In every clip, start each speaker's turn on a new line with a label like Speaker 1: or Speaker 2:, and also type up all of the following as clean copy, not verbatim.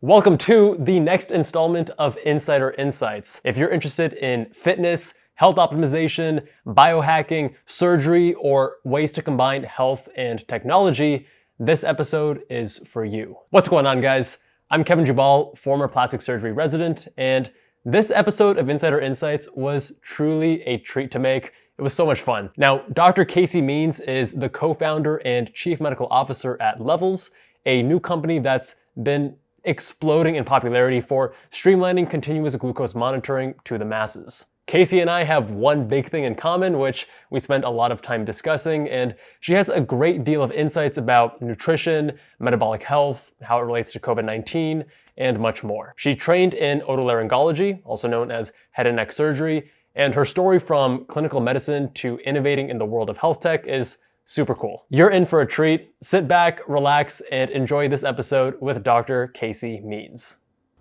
Speaker 1: Welcome to the next installment of Insider Insights. If you're interested in fitness, health optimization, biohacking, surgery, or ways to combine health and technology, this episode is for you. What's going on, guys? I'm Kevin Jubal, former plastic surgery resident, and this episode of Insider Insights was truly a treat to make. It was so much fun. Now, Dr. Casey Means is the co-founder and chief medical officer at Levels, a new company that's been exploding in popularity for streamlining continuous glucose monitoring to the masses. Casey and I have one big thing in common, which we spent a lot of time discussing, and she has a great deal of insights about nutrition, metabolic health, how it relates to COVID-19, and much more. She trained in otolaryngology, also known as head and neck surgery, and her story from clinical medicine to innovating in the world of health tech is super cool. You're in for a treat. Sit back, relax, and enjoy this episode with Dr. Casey Means.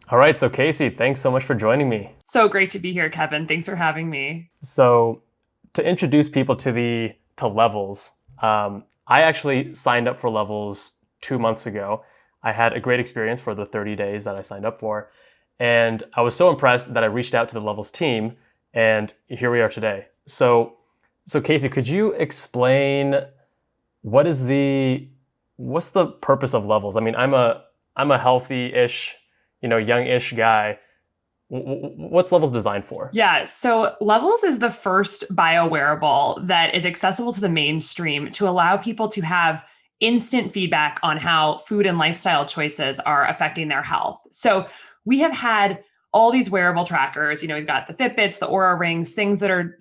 Speaker 1: All right, so Casey, thanks so much for joining me.
Speaker 2: So great to be here, Kevin. Thanks for having me.
Speaker 1: So to introduce people to Levels, I actually signed up for Levels 2 months ago. I had a great experience for the 30 days that I signed up for, and I was so impressed that I reached out to the Levels team, and here we are today. So Casey, could you explain what's the purpose of Levels? I mean, I'm a healthy-ish, young-ish guy. What's Levels designed for?
Speaker 2: Yeah, so Levels is the first bio wearable that is accessible to the mainstream to allow people to have instant feedback on how food and lifestyle choices are affecting their health. So we have had all these wearable trackers. We've got the Fitbits, the Oura Rings, things that are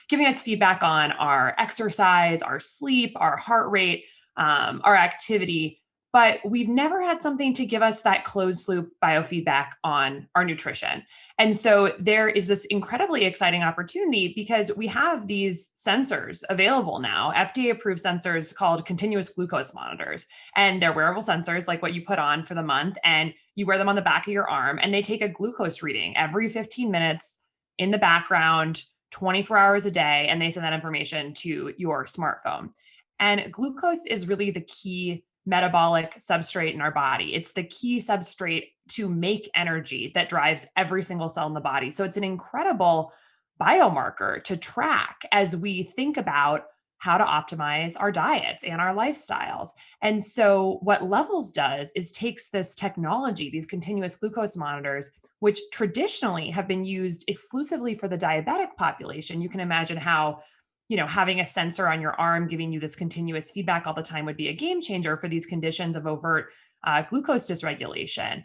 Speaker 2: giving us feedback on our exercise, our sleep, our heart rate, our activity. But we've never had something to give us that closed loop biofeedback on our nutrition. And so there is this incredibly exciting opportunity because we have these sensors available now, FDA approved sensors called continuous glucose monitors. And they're wearable sensors like what you put on for the month, and you wear them on the back of your arm, and they take a glucose reading every 15 minutes in the background, 24 hours a day, and they send that information to your smartphone. And glucose is really the key metabolic substrate in our body. It's the key substrate to make energy that drives every single cell in the body. So it's an incredible biomarker to track as we think about how to optimize our diets and our lifestyles. And so what Levels does is takes this technology, these continuous glucose monitors, which traditionally have been used exclusively for the diabetic population. You can imagine how having a sensor on your arm giving you this continuous feedback all the time would be a game changer for these conditions of overt glucose dysregulation.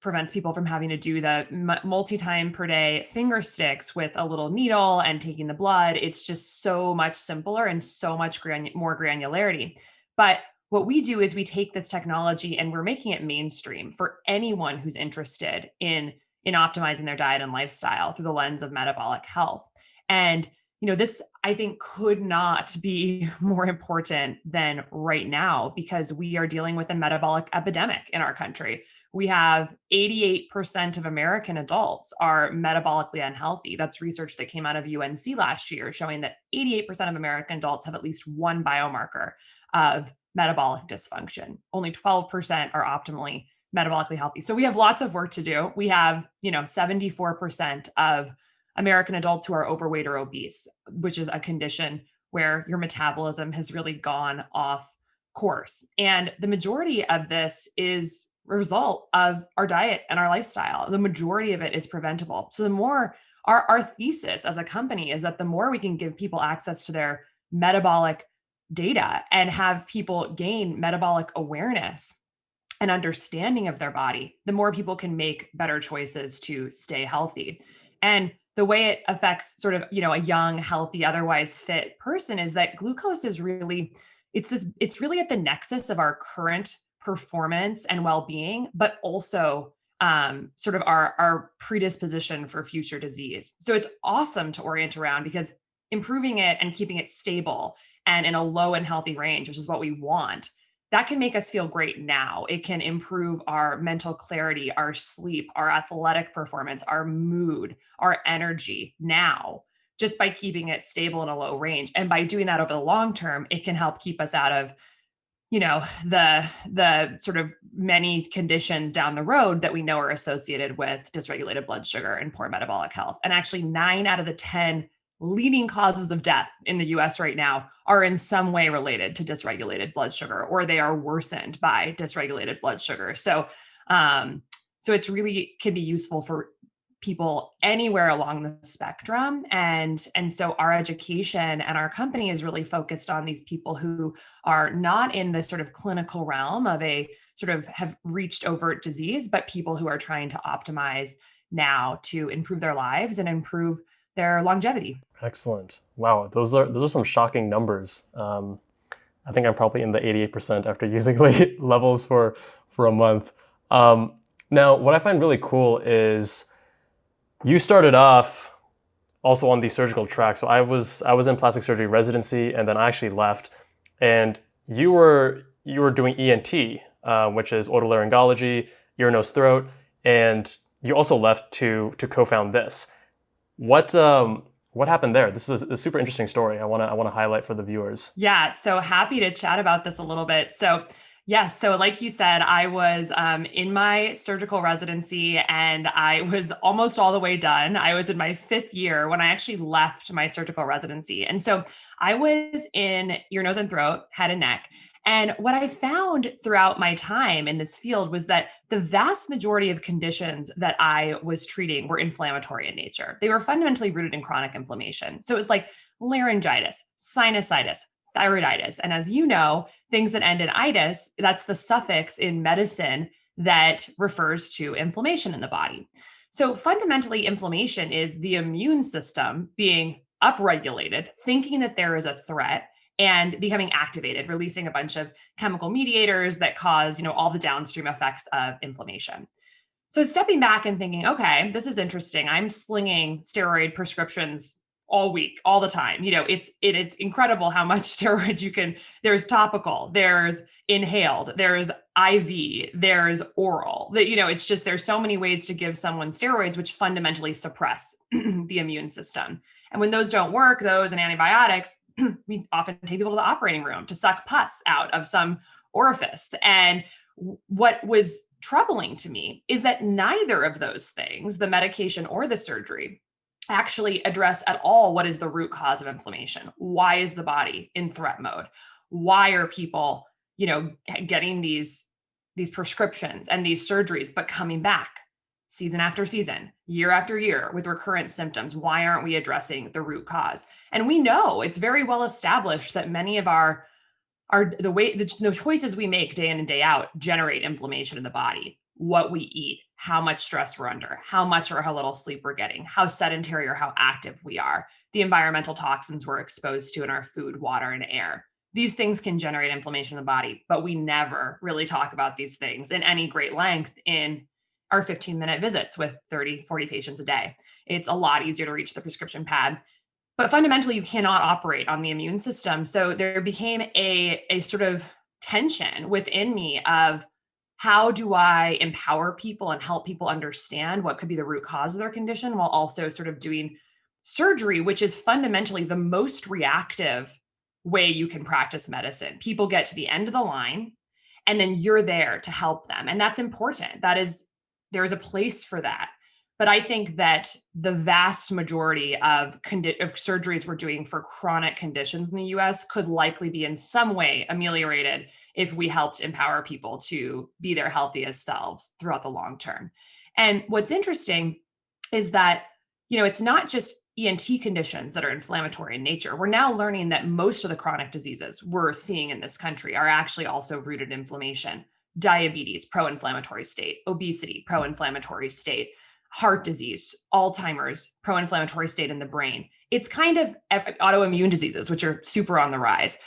Speaker 2: Prevents people from having to do the multi-time per day finger sticks with a little needle and taking the blood. It's just so much simpler and so much more granularity. But what we do is we take this technology and we're making it mainstream for anyone who's interested in optimizing their diet and lifestyle through the lens of metabolic health. And, this, I think, could not be more important than right now because we are dealing with a metabolic epidemic in our country. We have 88% of American adults are metabolically unhealthy. That's research that came out of UNC last year showing that 88% of American adults have at least one biomarker of metabolic dysfunction. Only 12% are optimally metabolically healthy. So we have lots of work to do. We have, 74% of American adults who are overweight or obese, which is a condition where your metabolism has really gone off course. And the majority of this is a result of our diet and our lifestyle. The majority of it is preventable. So the more our thesis as a company is that the more we can give people access to their metabolic data and have people gain metabolic awareness and understanding of their body, the more people can make better choices to stay healthy. And the way it affects sort of, a young, healthy, otherwise fit person is that glucose is really, it's really at the nexus of our current performance and well-being, but also sort of our predisposition for future disease. So it's awesome to orient around because improving it and keeping it stable and in a low and healthy range, which is what we want, that can make us feel great now. It can improve our mental clarity, our sleep, our athletic performance, our mood, our energy now, just by keeping it stable in a low range. And by doing that over the long term, it can help keep us out of the sort of many conditions down the road that we know are associated with dysregulated blood sugar and poor metabolic health. And actually 9 out of the 10 leading causes of death in the US right now are in some way related to dysregulated blood sugar, or they are worsened by dysregulated blood sugar. So it's really can be useful for people anywhere along the spectrum. And so our education and our company is really focused on these people who are not in the sort of clinical realm of a sort of have reached overt disease, but people who are trying to optimize now to improve their lives and improve their longevity.
Speaker 1: Excellent. Wow, those are some shocking numbers. I think I'm probably in the 88% after using levels for a month. Now, what I find really cool is you started off also on the surgical track. So I was in plastic surgery residency, and then I actually left. And you were doing ENT, which is otolaryngology, ear, nose, throat, and you also left to co-found this. What happened there? This is a super interesting story. I want to highlight for the viewers.
Speaker 2: Yeah, so happy to chat about this a little bit. So yes, so like you said, I was in my surgical residency and I was almost all the way done. I was in my 5th year when I actually left my surgical residency. And so I was in ear, nose, and throat, head and neck. And what I found throughout my time in this field was that the vast majority of conditions that I was treating were inflammatory in nature. They were fundamentally rooted in chronic inflammation. So it was like laryngitis, sinusitis, thyroiditis. And as you know, things that end in itis, that's the suffix in medicine that refers to inflammation in the body. So fundamentally, inflammation is the immune system being upregulated, thinking that there is a threat and becoming activated, releasing a bunch of chemical mediators that cause, all the downstream effects of inflammation. So stepping back and thinking, okay, this is interesting. I'm slinging steroid prescriptions all week, all the time. It's incredible how much steroid you can, there's topical, there's inhaled, there's IV, there's oral, it's just, there's so many ways to give someone steroids, which fundamentally suppress the immune system. And when those don't work, those and antibiotics, we often take people to the operating room to suck pus out of some orifice. And what was troubling to me is that neither of those things, the medication or the surgery, actually address at all what is the root cause of inflammation. Why is the body in threat mode? Why are people, getting these prescriptions and these surgeries, but coming back season after season, year after year with recurrent symptoms? Why aren't we addressing the root cause? And we know it's very well established that many of the choices we make day in and day out generate inflammation in the body. What we eat, how much stress we're under, how much or how little sleep we're getting, how sedentary or how active we are, the environmental toxins we're exposed to in our food, water, and air. These things can generate inflammation in the body, but we never really talk about these things in any great length in our 15-minute visits with 30, 40 patients a day. It's a lot easier to reach the prescription pad. But fundamentally, you cannot operate on the immune system. So there became a sort of tension within me of how do I empower people and help people understand what could be the root cause of their condition while also sort of doing surgery, which is fundamentally the most reactive way you can practice medicine. People get to the end of the line and then you're there to help them. And that's important. There is a place for that. But I think that the vast majority of surgeries we're doing for chronic conditions in the US could likely be in some way ameliorated if we helped empower people to be their healthiest selves throughout the long term. And what's interesting is that, it's not just ENT conditions that are inflammatory in nature. We're now learning that most of the chronic diseases we're seeing in this country are actually also rooted in inflammation. Diabetes, pro-inflammatory state; obesity, pro-inflammatory state; heart disease, Alzheimer's, pro-inflammatory state in the brain. It's kind of autoimmune diseases, which are super on the rise.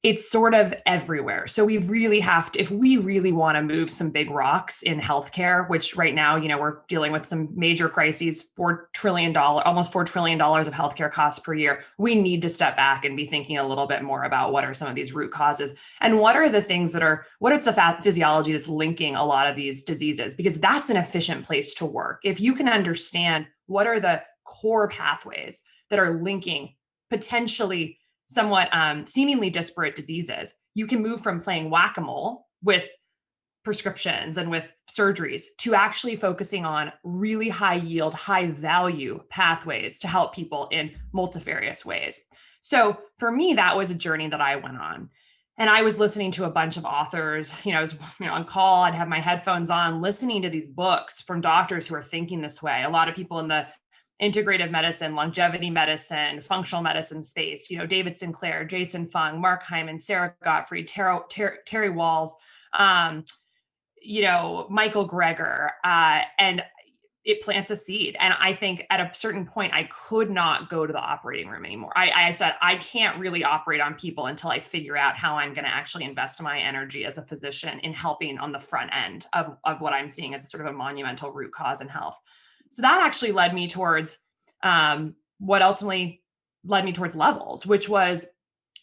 Speaker 2: It's sort of everywhere. So we really have to, if we really want to move some big rocks in healthcare, which right now, we're dealing with some major crises, almost $4 trillion of healthcare costs per year. We need to step back and be thinking a little bit more about what are some of these root causes and what are the things what is the physiology that's linking a lot of these diseases, because that's an efficient place to work. If you can understand what are the core pathways that are linking potentially somewhat seemingly disparate diseases, you can move from playing whack-a-mole with prescriptions and with surgeries to actually focusing on really high yield, high value pathways to help people in multifarious ways. So for me, that was a journey that I went on. And I was listening to a bunch of authors, I was on call, I'd have my headphones on, listening to these books from doctors who are thinking this way. A lot of people in the integrative medicine, longevity medicine, functional medicine space, David Sinclair, Jason Fung, Mark Hyman, Sarah Gottfried, Terry Walls, Michael Greger, and it plants a seed. And I think at a certain point, I could not go to the operating room anymore. I said, I can't really operate on people until I figure out how I'm going to actually invest my energy as a physician in helping on the front end of what I'm seeing as sort of a monumental root cause in health. So that actually led me towards what ultimately led me towards Levels, which is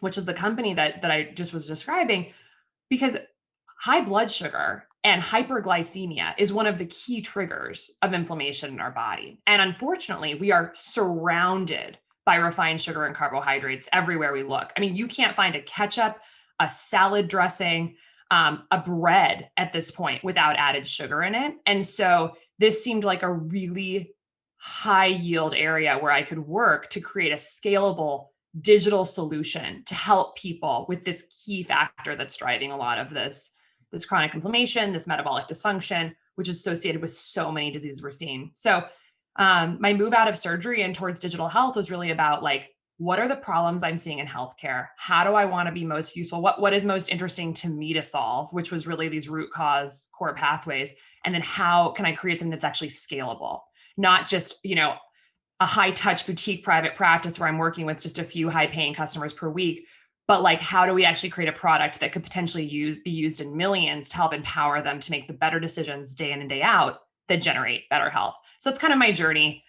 Speaker 2: the company that I just was describing, because high blood sugar and hyperglycemia is one of the key triggers of inflammation in our body. And unfortunately, we are surrounded by refined sugar and carbohydrates everywhere we look. I mean, you can't find a ketchup, a salad dressing, a bread at this point without added sugar in it. And so this seemed like a really high yield area where I could work to create a scalable digital solution to help people with this key factor that's driving a lot of this chronic inflammation, this metabolic dysfunction, which is associated with so many diseases we're seeing. So my move out of surgery and towards digital health was really about what are the problems I'm seeing in healthcare? How do I want to be most useful? What is most interesting to me to solve, which was really these root cause core pathways. And then how can I create something that's actually scalable? Not just, a high touch boutique private practice where I'm working with just a few high paying customers per week, but how do we actually create a product that could potentially be used in millions to help empower them to make the better decisions day in and day out that generate better health? So that's kind of my journey.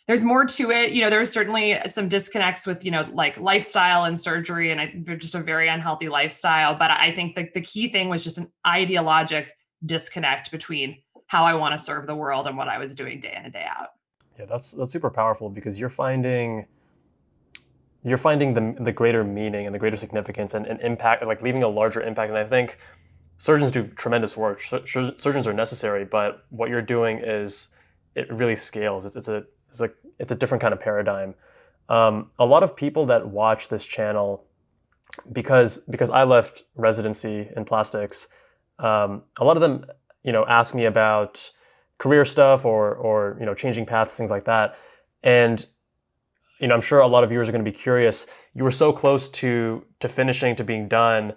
Speaker 2: There's more to it. There's certainly some disconnects with, lifestyle and surgery and just a very unhealthy lifestyle. But I think the key thing was just an ideologic disconnect between how I want to serve the world and what I was doing day in and day out.
Speaker 1: Yeah, that's super powerful, because you're finding the greater meaning and the greater significance and impact, leaving a larger impact. And I think surgeons do tremendous work. Surgeons are necessary, but what you're doing it really scales. It's a different kind of paradigm. A lot of people that watch this channel, because I left residency in plastics, a lot of them, ask me about career stuff or changing paths, things like that. And I'm sure a lot of viewers are going to be curious. You were so close to finishing, to being done.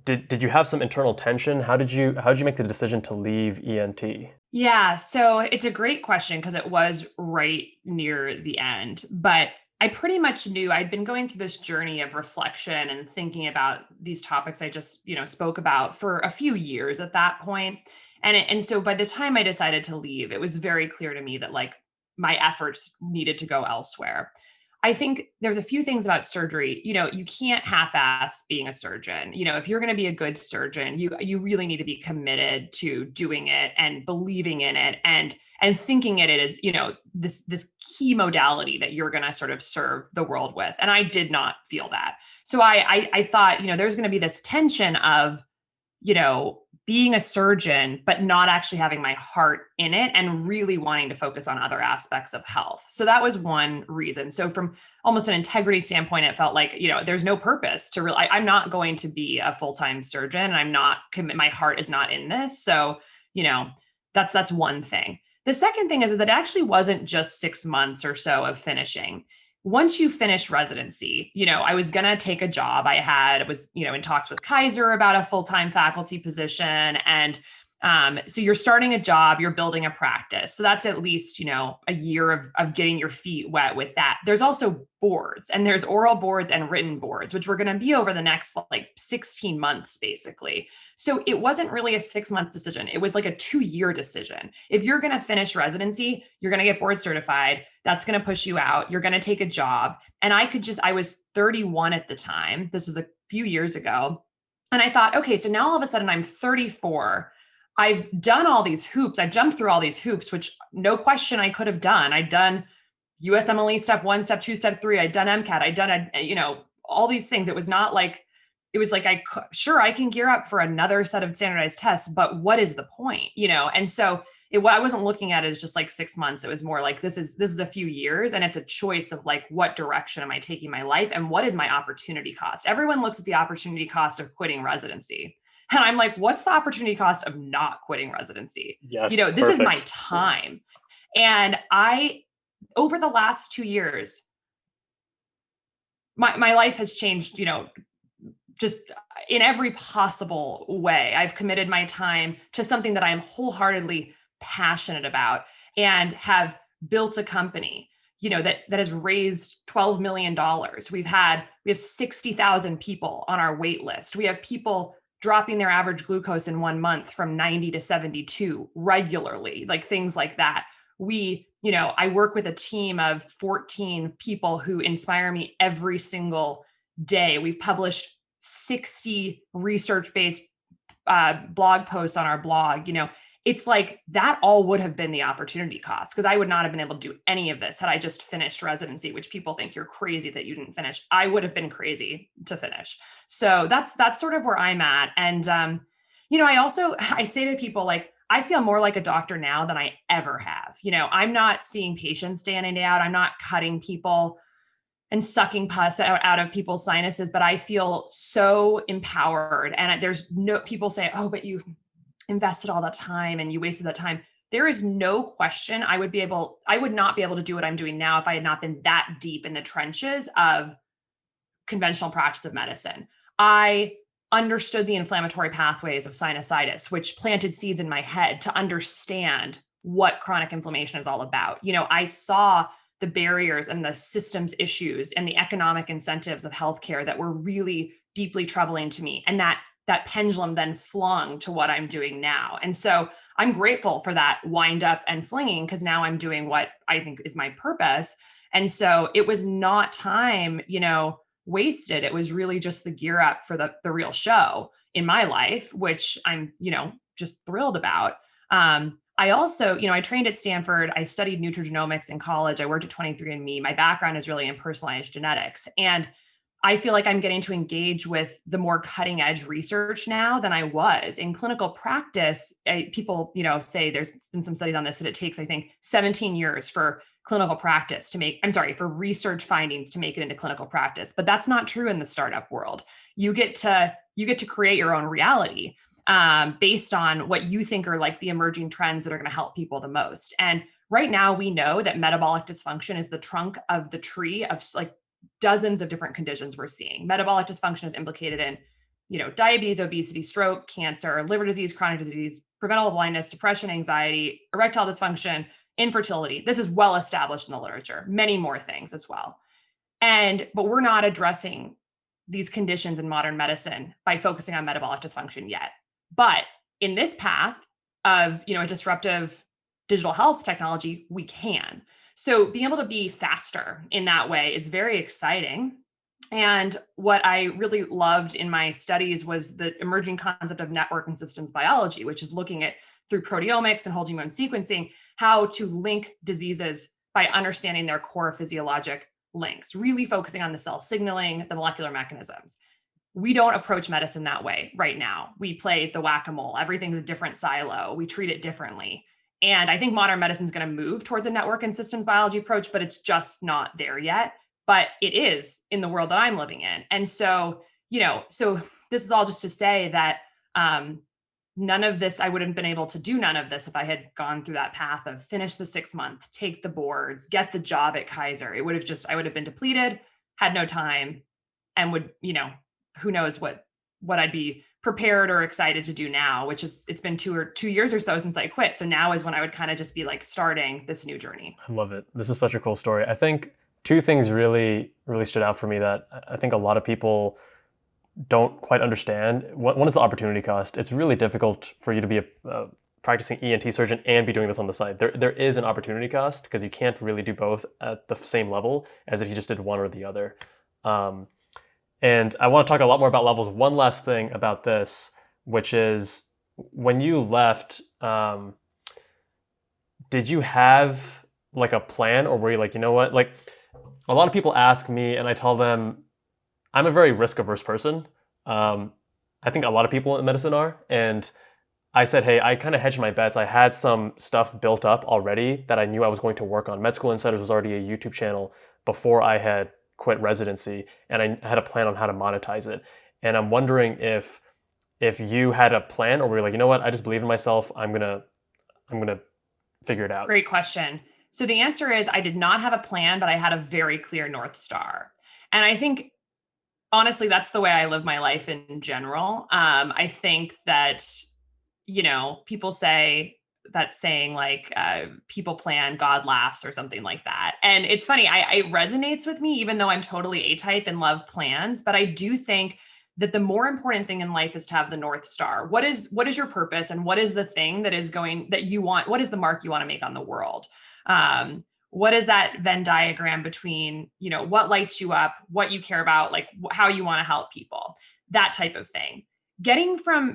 Speaker 1: Did you have some internal tension? How did you make the decision to leave ENT?
Speaker 2: Yeah, so it's a great question because it was right near the end. But I pretty much knew I'd been going through this journey of reflection and thinking about these topics I just, spoke about for a few years at that point. And so by the time I decided to leave, it was very clear to me that my efforts needed to go elsewhere. I think there's a few things about surgery. You can't half-ass being a surgeon. If you're going to be a good surgeon, you really need to be committed to doing it and believing in it and thinking it as, this key modality that you're going to sort of serve the world with. And I did not feel that. So I thought, there's going to be this tension of, being a surgeon, but not actually having my heart in it and really wanting to focus on other aspects of health. So that was one reason. So from almost an integrity standpoint, it felt like, there's no purpose to really, I'm not going to be a full-time surgeon and I'm not my heart is not in this. So, that's one thing. The second thing is that it actually wasn't just 6 months or so of finishing. Once you finish residency, I was going to take a job. I was, in talks with Kaiser about a full-time faculty position. And so you're starting a job, you're building a practice. So that's at least, a year of getting your feet wet with that. There's also boards, and there's oral boards and written boards, which we're going to be over the next 16 months, basically. So it wasn't really a 6-month decision. It was like a 2-year decision. If you're going to finish residency, you're going to get board certified. That's going to push you out. You're going to take a job. And I was 31 at the time. This was a few years ago. And I thought, okay, so now all of a sudden I'm 34. I've done all these hoops. I've jumped through all these hoops, which no question I could have done. I'd done USMLE step 1, step 2, step 3. I'd done MCAT. I'd done, all these things. It was not like it was like, sure, I can gear up for another set of standardized tests, but what is the point, And so I wasn't looking at it as just like 6 months. It was more like, this is a few years, and it's a choice of like, what direction am I taking my life, and what is my opportunity cost? Everyone looks at the opportunity cost of quitting residency. And I'm like, what's the opportunity cost of not quitting residency?
Speaker 1: Yes,
Speaker 2: This is my time. And over the last 2 years, my life has changed, just in every possible way. I've committed my time to something that I'm wholeheartedly passionate about, and have built a company, that has raised $12 million. We have 60,000 people on our wait list. We have people dropping their average glucose in 1 month from 90 to 72 regularly, like things like that. I work with a team of 14 people who inspire me every single day. We've published 60 research-based blog posts on our blog. It's like that all would have been the opportunity cost, because I would not have been able to do any of this had I just finished residency, which people think you're crazy that you didn't finish. I would have been crazy to finish. So that's sort of where I'm at. And, I say to people, like, I feel more like a doctor now than I ever have. I'm not seeing patients day in and day out. I'm not cutting people and sucking pus out of people's sinuses, but I feel so empowered. And there's no, people say, oh, but you invested all that time and you wasted that time. There is no question I would not be able to do what I'm doing now if I had not been that deep in the trenches of conventional practice of medicine. I understood the inflammatory pathways of sinusitis, which planted seeds in my head to understand what chronic inflammation is all about. I saw the barriers and the systems issues and the economic incentives of healthcare that were really deeply troubling to me. And that pendulum then flung to what I'm doing now. And so I'm grateful for that wind up and flinging, because now I'm doing what I think is my purpose. And so it was not time, wasted. It was really just the gear up for the real show in my life, which I'm, just thrilled about. I also, I trained at Stanford. I studied nutrigenomics in college. I worked at 23andMe. My background is really in personalized genetics. And I feel like I'm getting to engage with the more cutting edge research now than I was in clinical practice. People, say there's been some studies on this, that it takes, I think, 17 years for clinical practice for research findings to make it into clinical practice. But that's not true in the startup world. You get to create your own reality based on what you think are like the emerging trends that are going to help people the most. And right now we know that metabolic dysfunction is the trunk of the tree of like dozens of different conditions we're seeing. Metabolic dysfunction is implicated in, diabetes, obesity, stroke, cancer, liver disease, chronic disease, preventable blindness, depression, anxiety, erectile dysfunction, infertility. This is well established in the literature, many more things as well. But we're not addressing these conditions in modern medicine by focusing on metabolic dysfunction yet. But in this path of, a disruptive digital health technology, we can. So being able to be faster in that way is very exciting. And what I really loved in my studies was the emerging concept of network and systems biology, which is looking at, through proteomics and whole genome sequencing, how to link diseases by understanding their core physiologic links, really focusing on the cell signaling, the molecular mechanisms. We don't approach medicine that way right now. We play the whack-a-mole. Everything's a different silo. We treat it differently. And I think modern medicine is going to move towards a network and systems biology approach, but it's just not there yet. But it is in the world that I'm living in. And so, so this is all just to say that none of this, I wouldn't have been able to do none of this if I had gone through that path of finish the 6 month, take the boards, get the job at Kaiser. I would have been depleted, had no time, and would, who knows what I'd be prepared or excited to do now, which is, it's been 2 years or so since I quit. So now is when I would kind of just be like starting this new journey.
Speaker 1: I love it. This is such a cool story. I think 2 things really, really stood out for me that I think a lot of people don't quite understand. One is the opportunity cost. It's really difficult for you to be a practicing ENT surgeon and be doing this on the side. There is an opportunity cost because you can't really do both at the same level as if you just did one or the other. And I want to talk a lot more about levels. One last thing about this, which is when you left, did you have like a plan, or were you like, you know what? Like a lot of people ask me and I tell them I'm a very risk averse person. Um, I think a lot of people in medicine are. And I said, hey, I kind of hedged my bets. I had some stuff built up already that I knew I was going to work on. Med School Insiders was already a YouTube channel before I had quit residency, and I had a plan on how to monetize it. And I'm wondering if you had a plan, or were you like, you know what, I just believe in myself. I'm gonna figure it out.
Speaker 2: Great question. So the answer is I did not have a plan, but I had a very clear North Star. And I think honestly, that's the way I live my life in general. I think that, people say that saying like people plan, God laughs, or something like that. And it's funny, it resonates with me, even though I'm totally A-type and love plans. But I do think that the more important thing in life is to have the North Star. What is your purpose, and what is the thing that you want? What is the mark you want to make on the world? What is that Venn diagram between, what lights you up, what you care about, like how you want to help people, that type of thing.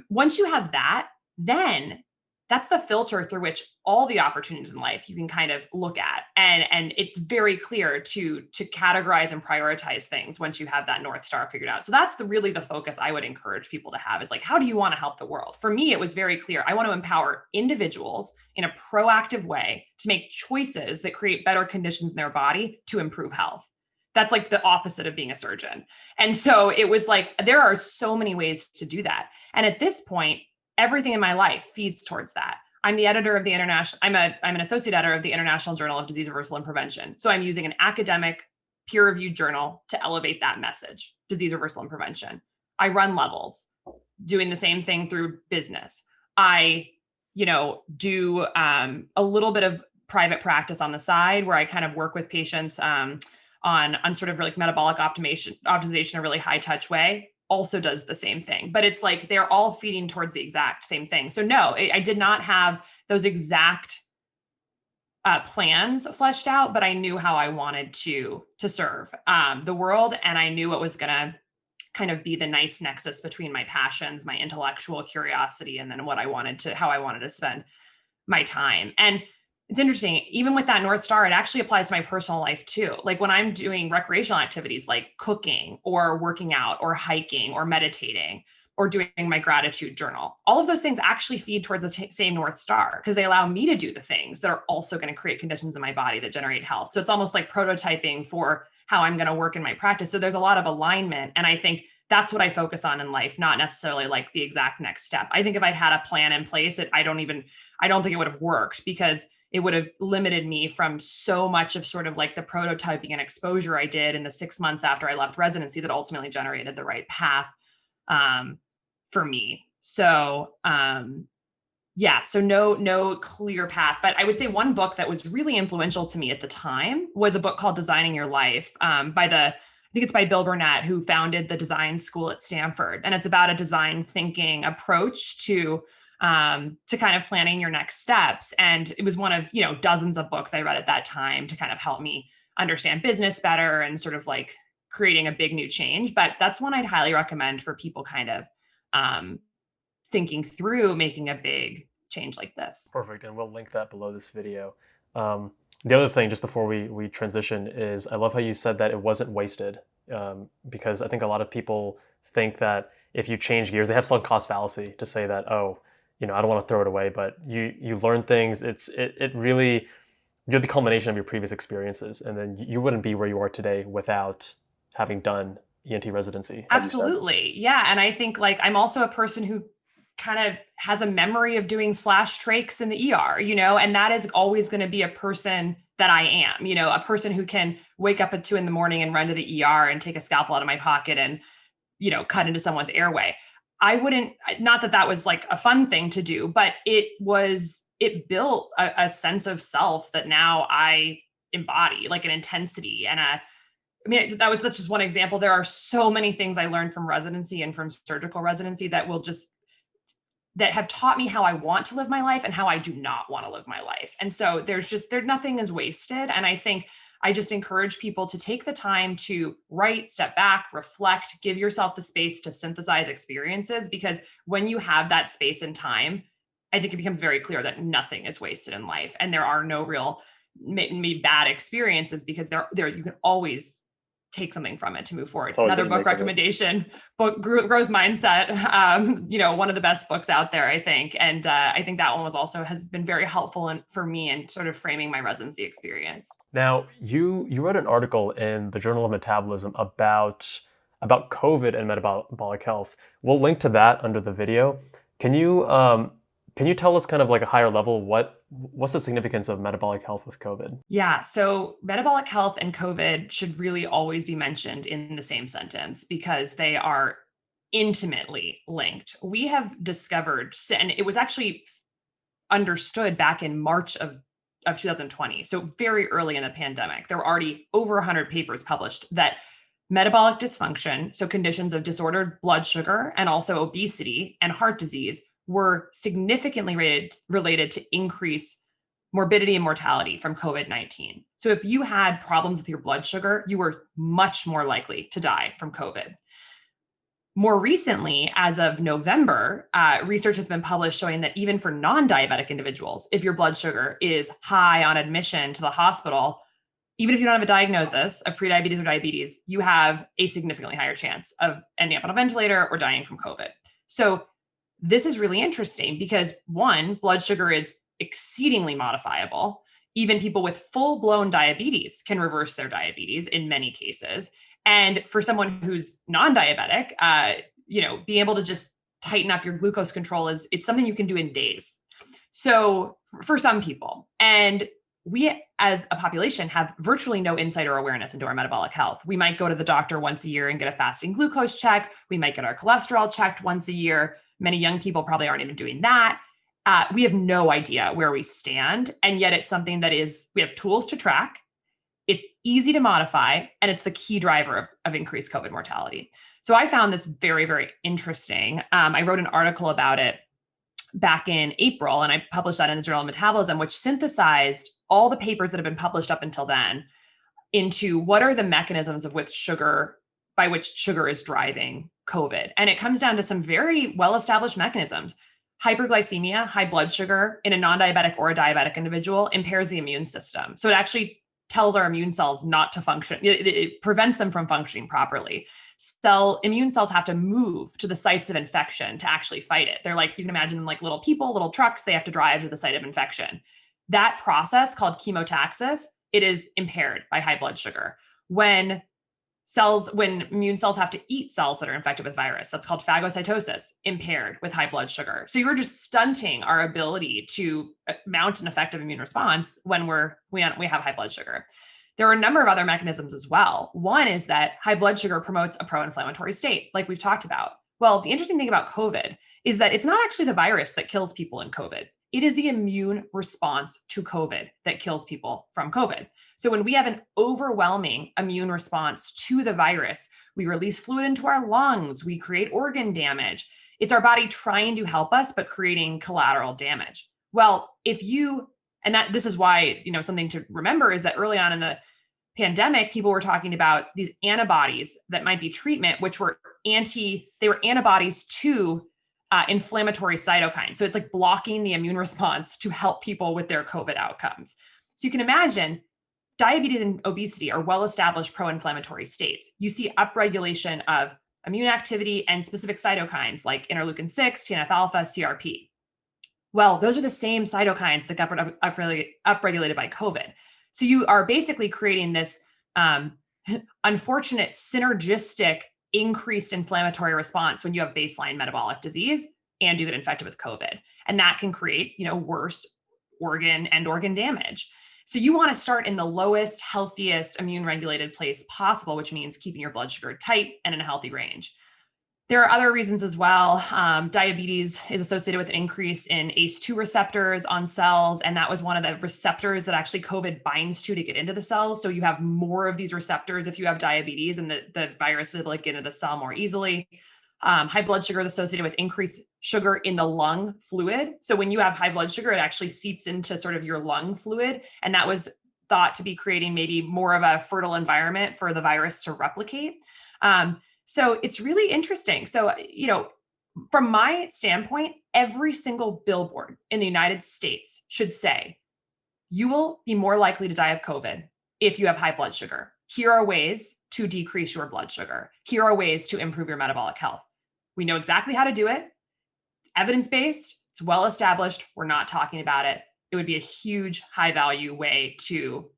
Speaker 2: Once you have that, then that's the filter through which all the opportunities in life you can kind of look at. And it's very clear to categorize and prioritize things once you have that North Star figured out. So that's really the focus I would encourage people to have, is like, how do you want to help the world? For me, it was very clear. I want to empower individuals in a proactive way to make choices that create better conditions in their body to improve health. That's like the opposite of being a surgeon. And so it was like, there are so many ways to do that. And at this point, everything in my life feeds towards that. I'm the editor of the I'm an associate editor of the International Journal of Disease Reversal and Prevention. So I'm using an academic peer-reviewed journal to elevate that message, disease reversal and prevention. I run levels, doing the same thing through business. I, do a little bit of private practice on the side where I kind of work with patients on sort of like metabolic optimization, a really high touch way. Also does the same thing, but it's like they're all feeding towards the exact same thing. So no, I did not have those exact plans fleshed out, but I knew how I wanted to serve the world, and I knew what was going to kind of be the nice nexus between my passions, my intellectual curiosity, and then how I wanted to spend my time. And it's interesting, even with that North Star, it actually applies to my personal life too. Like when I'm doing recreational activities like cooking or working out or hiking or meditating or doing my gratitude journal, all of those things actually feed towards the same North Star, because they allow me to do the things that are also going to create conditions in my body that generate health. So it's almost like prototyping for how I'm going to work in my practice. So there's a lot of alignment. And I think that's what I focus on in life, not necessarily like the exact next step. I think if I'd had a plan in place, I don't think it would have worked, because it would have limited me from so much of sort of like the prototyping and exposure I did in the 6 months after I left residency that ultimately generated the right path for me. So so no clear path. But I would say one book that was really influential to me at the time was a book called Designing Your Life I think it's by Bill Burnett, who founded the design school at Stanford. And it's about a design thinking approach to kind of planning your next steps. And it was one of, dozens of books I read at that time to kind of help me understand business better and sort of like creating a big new change. But that's one I'd highly recommend for people kind of thinking through making a big change like this.
Speaker 1: Perfect. And we'll link that below this video. The other thing, just before we transition, is I love how you said that it wasn't wasted, because I think a lot of people think that if you change gears, they have sunk cost fallacy to say that, oh, I don't want to throw it away, but you learn things. It really, you're the culmination of your previous experiences, and then you wouldn't be where you are today without having done ENT residency.
Speaker 2: Absolutely. Yeah. And I think like I'm also a person who kind of has a memory of doing slash trachs in the ER, and that is always going to be a person that I am, a person who can wake up at 2 a.m. and run to the ER and take a scalpel out of my pocket and, cut into someone's airway. I wouldn't, not that that was like a fun thing to do, but it built a sense of self that now I embody, like an intensity and that's just one example. There are so many things I learned from residency and from surgical residency that have taught me how I want to live my life and how I do not want to live my life. And so nothing is wasted. And I think I just encourage people to take the time to write, step back, reflect, give yourself the space to synthesize experiences, because when you have that space and time, I think it becomes very clear that nothing is wasted in life. And there are no real maybe bad experiences, because there you can always take something from it to move forward.
Speaker 1: It's always
Speaker 2: Another
Speaker 1: good to
Speaker 2: book
Speaker 1: make of it.
Speaker 2: recommendation, book Growth Mindset, one of the best books out there, I think. And I think that one has been very helpful for me in sort of framing my residency experience.
Speaker 1: Now, you wrote an article in the Journal of Metabolism about COVID and metabolic health. We'll link to that under the video. Can you tell us kind of like a higher level what's the significance of metabolic health with COVID?
Speaker 2: Yeah, so metabolic health and COVID should really always be mentioned in the same sentence because they are intimately linked. We have discovered, and it was actually understood back in March of 2020, so very early in the pandemic, there were already over 100 papers published that metabolic dysfunction, so conditions of disordered blood sugar and also obesity and heart disease, were significantly related to increase morbidity and mortality from COVID-19. So if you had problems with your blood sugar, you were much more likely to die from COVID. More recently, as of November, research has been published showing that even for non-diabetic individuals, if your blood sugar is high on admission to the hospital, even if you don't have a diagnosis of prediabetes or diabetes, you have a significantly higher chance of ending up on a ventilator or dying from COVID. So this is really interesting because one, blood sugar is exceedingly modifiable. Even people with full-blown diabetes can reverse their diabetes in many cases. And for someone who's non-diabetic, being able to just tighten up your glucose control it's something you can do in days. So for some people, and we as a population have virtually no insight or awareness into our metabolic health. We might go to the doctor once a year and get a fasting glucose check. We might get our cholesterol checked once a year. Many young people probably aren't even doing that. We have no idea where we stand. And yet it's something that we have tools to track. It's easy to modify, and it's the key driver of increased COVID mortality. So I found this very, very interesting. I wrote an article about it back in April, and I published that in the Journal of Metabolism, which synthesized all the papers that have been published up until then into what are the mechanisms by which sugar is driving COVID. And it comes down to some very well-established mechanisms. Hyperglycemia, high blood sugar in a non-diabetic or a diabetic individual impairs the immune system. So it actually tells our immune cells not to function. It prevents them from functioning properly. Immune cells have to move to the sites of infection to actually fight it. They're like, you can imagine them like little people, little trucks, they have to drive to the site of infection. That process called chemotaxis, it is impaired by high blood sugar. When immune cells have to eat cells that are infected with virus, that's called phagocytosis, impaired with high blood sugar. So you're just stunting our ability to mount an effective immune response when we have high blood sugar. There are a number of other mechanisms as well. One is that high blood sugar promotes a pro-inflammatory state, like we've talked about. Well, the interesting thing about COVID is that it's not actually the virus that kills people in COVID. It is the immune response to COVID that kills people from COVID. So when we have an overwhelming immune response to the virus, we release fluid into our lungs, we create organ damage. It's our body trying to help us, but creating collateral damage. Well, this is why, something to remember is that early on in the pandemic, people were talking about these antibodies that might be treatment, which were antibodies to inflammatory cytokines. So it's like blocking the immune response to help people with their COVID outcomes. So you can imagine diabetes and obesity are well-established pro-inflammatory states. You see upregulation of immune activity and specific cytokines like interleukin-6, TNF-alpha, CRP. Well, those are the same cytokines that got upregulated by COVID. So you are basically creating this unfortunate synergistic increased inflammatory response when you have baseline metabolic disease and you get infected with COVID. And that can create, worse organ damage. So you want to start in the lowest, healthiest immune regulated place possible, which means keeping your blood sugar tight and in a healthy range. There are other reasons as well. Diabetes is associated with an increase in ACE2 receptors on cells, and that was one of the receptors that actually COVID binds to get into the cells. So you have more of these receptors if you have diabetes, and the virus will get into the cell more easily. High blood sugar is associated with increased sugar in the lung fluid. So when you have high blood sugar, it actually seeps into sort of your lung fluid, and that was thought to be creating maybe more of a fertile environment for the virus to replicate. So it's really interesting. So, from my standpoint, every single billboard in the United States should say, you will be more likely to die of COVID if you have high blood sugar. Here are ways to decrease your blood sugar. Here are ways to improve your metabolic health. We know exactly how to do it. It's evidence-based. It's well established. We're not talking about it. It would be a huge high value way to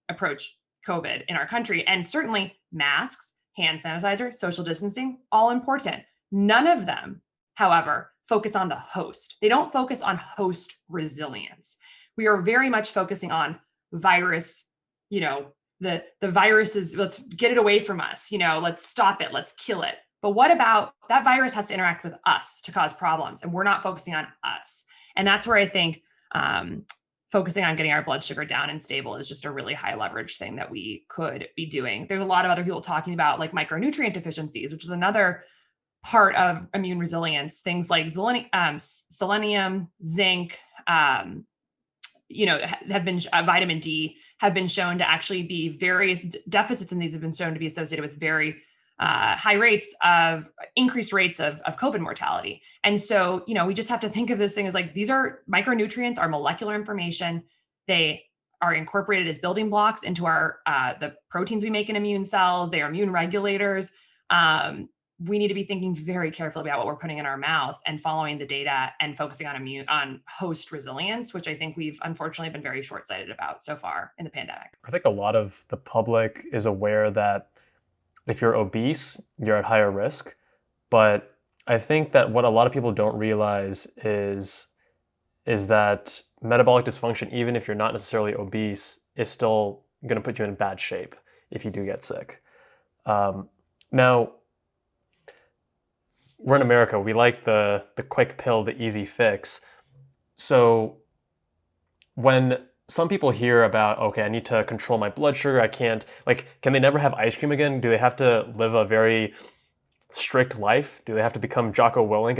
Speaker 2: approach COVID in our country. And certainly masks, hand sanitizer, social distancing, all important. None of them, however, focus on the host. They don't focus on host resilience. We are very much focusing on virus, the virus is, let's get it away from us, let's stop it, let's kill it. But what about that virus has to interact with us to cause problems, and we're not focusing on us. And that's where I think focusing on getting our blood sugar down and stable is just a really high leverage thing that we could be doing. There's a lot of other people talking about like micronutrient deficiencies, which is another part of immune resilience. Things like selenium, zinc, have been vitamin D have been shown to actually be various deficits in these have been shown to be associated with very increased rates of COVID mortality. And so, we just have to think of this thing as like, these are micronutrients, are molecular information. They are incorporated as building blocks into the proteins we make in immune cells. They are immune regulators. We need to be thinking very carefully about what we're putting in our mouth and following the data and focusing on host resilience, which I think we've unfortunately been very short-sighted about so far in the pandemic.
Speaker 1: I think a lot of the public is aware that if you're obese, you're at higher risk. But I think that what a lot of people don't realize is that metabolic dysfunction, even if you're not necessarily obese, is still going to put you in bad shape if you do get sick. Now, we're in America. We like the quick pill, the easy fix. So when some people hear about, okay, I need to control my blood sugar, I can't, can they never have ice cream again? Do they have to live a very strict life? Do they have to become Jocko Willink?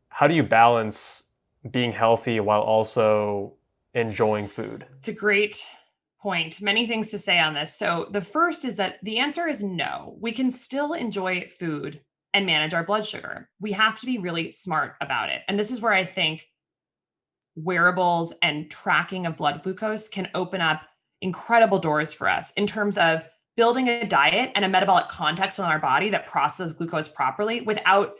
Speaker 1: How do you balance being healthy while also enjoying food?
Speaker 2: It's a great point. Many things to say on this. So the first is that the answer is no. We can still enjoy food and manage our blood sugar. We have to be really smart about it. And this is where I think wearables and tracking of blood glucose can open up incredible doors for us in terms of building a diet and a metabolic context within our body that processes glucose properly without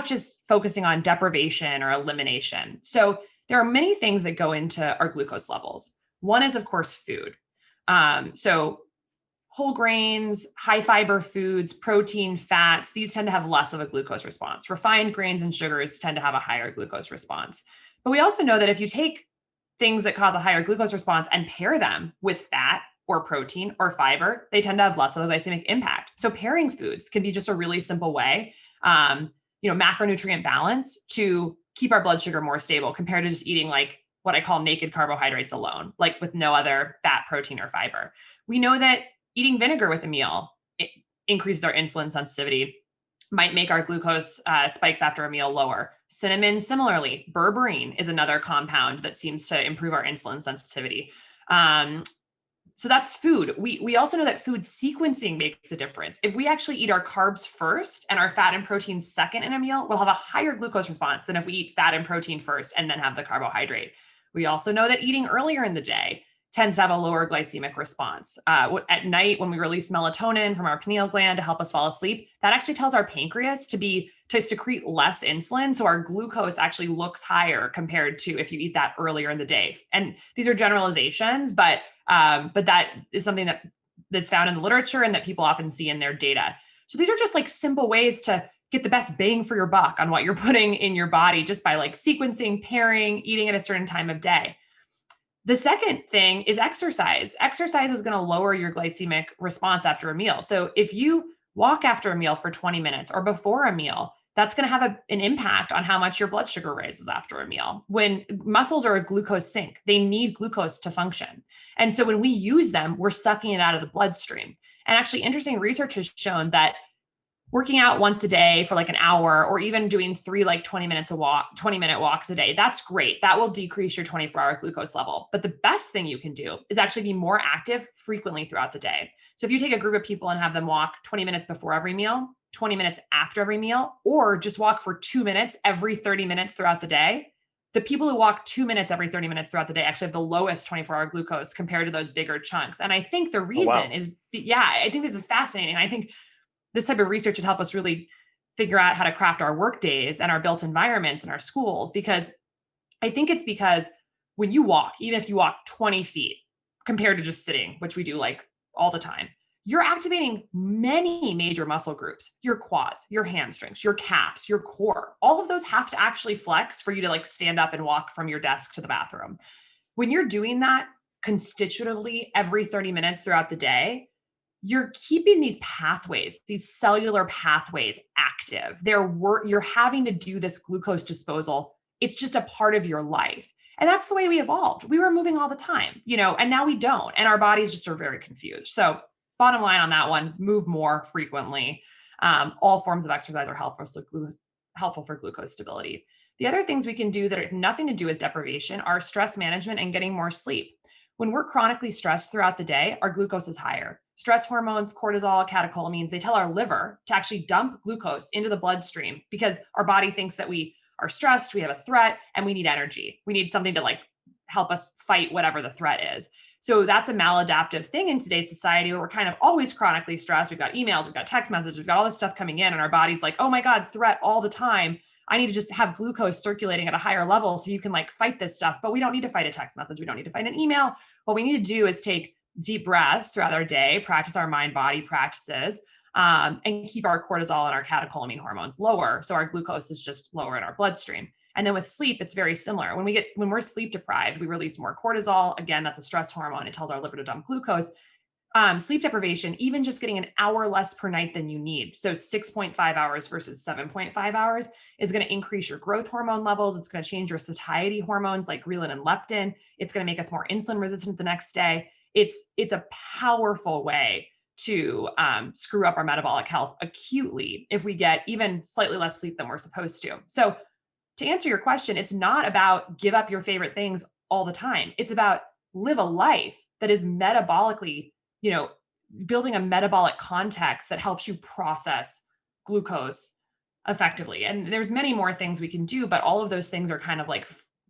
Speaker 2: just focusing on deprivation or elimination. So there are many things that go into our glucose levels. One is, of course, food. So whole grains, high fiber foods, protein, fats, these tend to have less of a glucose response. Refined grains and sugars tend to have a higher glucose response. But we also know that if you take things that cause a higher glucose response and pair them with fat or protein or fiber, they tend to have less of a glycemic impact. So pairing foods can be just a really simple way, macronutrient balance to keep our blood sugar more stable compared to just eating like what I call naked carbohydrates alone, like with no other fat, protein, or fiber. We know that eating vinegar with a meal increases our insulin sensitivity, might make our glucose spikes after a meal lower. Cinnamon, similarly. Berberine is another compound that seems to improve our insulin sensitivity. So that's food. We also know that food sequencing makes a difference. If we actually eat our carbs first and our fat and protein second in a meal, we'll have a higher glucose response than if we eat fat and protein first and then have the carbohydrate. We also know that eating earlier in the day tends to have a lower glycemic response. At night, when we release melatonin from our pineal gland to help us fall asleep, that actually tells our pancreas to secrete less insulin. So our glucose actually looks higher compared to if you eat that earlier in the day. And these are generalizations, but that is something that's found in the literature and that people often see in their data. So these are just like simple ways to get the best bang for your buck on what you're putting in your body just by like sequencing, pairing, eating at a certain time of day. The second thing is exercise. Exercise is going to lower your glycemic response after a meal. So if you walk after a meal for 20 minutes or before a meal, that's going to have an impact on how much your blood sugar raises after a meal. When muscles are a glucose sink, they need glucose to function. And so when we use them, we're sucking it out of the bloodstream. And actually, interesting research has shown that working out once a day for like an hour, or even doing 3 20-minute walks a day, that's great. That will decrease your 24-hour glucose level. But the best thing you can do is actually be more active frequently throughout the day. So if you take a group of people and have them walk 20 minutes before every meal, 20 minutes after every meal, or just walk for 2 minutes every 30 minutes throughout the day, The people who walk 2 minutes every 30 minutes throughout the day actually have the lowest 24-hour glucose compared to those bigger chunks. And I think the
Speaker 1: Oh,
Speaker 2: reason
Speaker 1: wow.
Speaker 2: is, yeah, I think this is fascinating. I think this type of research would help us really figure out how to craft our work days and our built environments in our schools, because I think it's because when you walk, even if you walk 20 feet compared to just sitting, which we do like all the time, you're activating many major muscle groups, your quads, your hamstrings, your calves, your core. All of those have to actually flex for you to like stand up and walk from your desk to the bathroom. When you're doing that constitutively every 30 minutes throughout the day, you're keeping these pathways, these cellular pathways active. You're having to do this glucose disposal. It's just a part of your life. And that's the way we evolved. We were moving all the time, and now we don't. And our bodies just are very confused. So bottom line on that one, move more frequently. All forms of exercise are helpful for glucose stability. The other things we can do that have nothing to do with deprivation are stress management and getting more sleep. When we're chronically stressed throughout the day, our glucose is higher. Stress hormones, cortisol, catecholamines, they tell our liver to actually dump glucose into the bloodstream because our body thinks that we are stressed, we have a threat, and we need energy. We need something to like help us fight whatever the threat is. So that's a maladaptive thing in today's society where we're kind of always chronically stressed. We've got emails, we've got text messages, we've got all this stuff coming in, and our body's like, oh my God, threat all the time. I need to just have glucose circulating at a higher level so you can like fight this stuff. But we don't need to fight a text message. We don't need to fight an email. What we need to do is take deep breaths throughout our day, practice our mind-body practices, and keep our cortisol and our catecholamine hormones lower. So our glucose is just lower in our bloodstream. And then with sleep, it's very similar. When we're sleep deprived, we release more cortisol. Again, that's a stress hormone. It tells our liver to dump glucose. Sleep deprivation, even just getting an hour less per night than you need. So 6.5 hours versus 7.5 hours is going to increase your growth hormone levels. It's going to change your satiety hormones like ghrelin and leptin. It's going to make us more insulin resistant the next day. It's a powerful way to screw up our metabolic health acutely if we get even slightly less sleep than we're supposed to. So to answer your question, it's not about give up your favorite things all the time. It's about live a life that is metabolically, building a metabolic context that helps you process glucose effectively. And there's many more things we can do, but all of those things are kind of like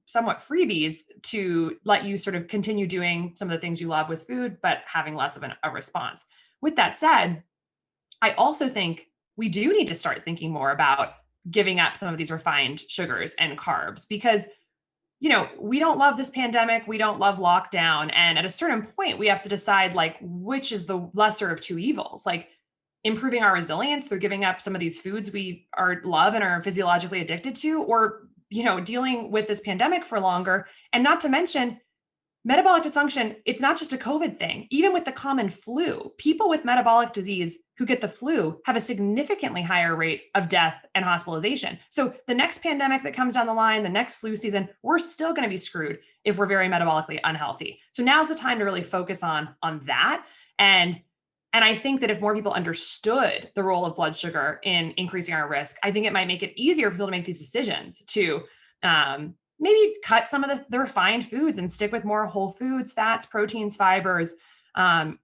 Speaker 2: somewhat freebies to let you sort of continue doing some of the things you love with food, but having less of a response. With that said, I also think we do need to start thinking more about giving up some of these refined sugars and carbs because we don't love this pandemic. We don't love lockdown. And at a certain point, we have to decide like, which is the lesser of two evils, like improving our resilience through giving up some of these foods we love and are physiologically addicted to, or, dealing with this pandemic for longer. And not to mention metabolic dysfunction. It's not just a COVID thing. Even with the common flu, people with metabolic disease who get the flu have a significantly higher rate of death and hospitalization. So the next pandemic that comes down the line, the next flu season, we're still going to be screwed if we're very metabolically unhealthy. So now's the time to really focus on that. And I think that if more people understood the role of blood sugar in increasing our risk, I think it might make it easier for people to make these decisions to maybe cut some of the refined foods and stick with more whole foods, fats, proteins, fibers, and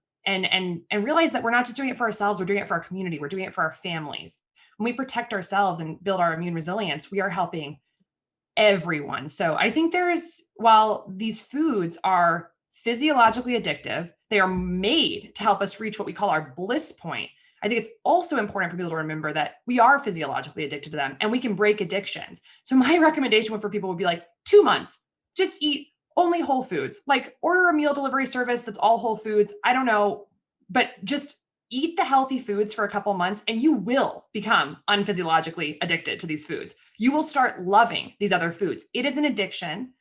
Speaker 2: realize that we're not just doing it for ourselves, we're doing it for our community, we're doing it for our families. When we protect ourselves and build our immune resilience, we are helping everyone. So I think while these foods are physiologically addictive, they are made to help us reach what we call our bliss point. I think it's also important for people to remember that we are physiologically addicted to them and we can break addictions. So my recommendation for people would be like 2 months, just eat only whole foods, like order a meal delivery service that's all whole foods. I don't know, but just eat the healthy foods for a couple months and you will become unphysiologically addicted to these foods. You will start loving these other foods. It is an addiction.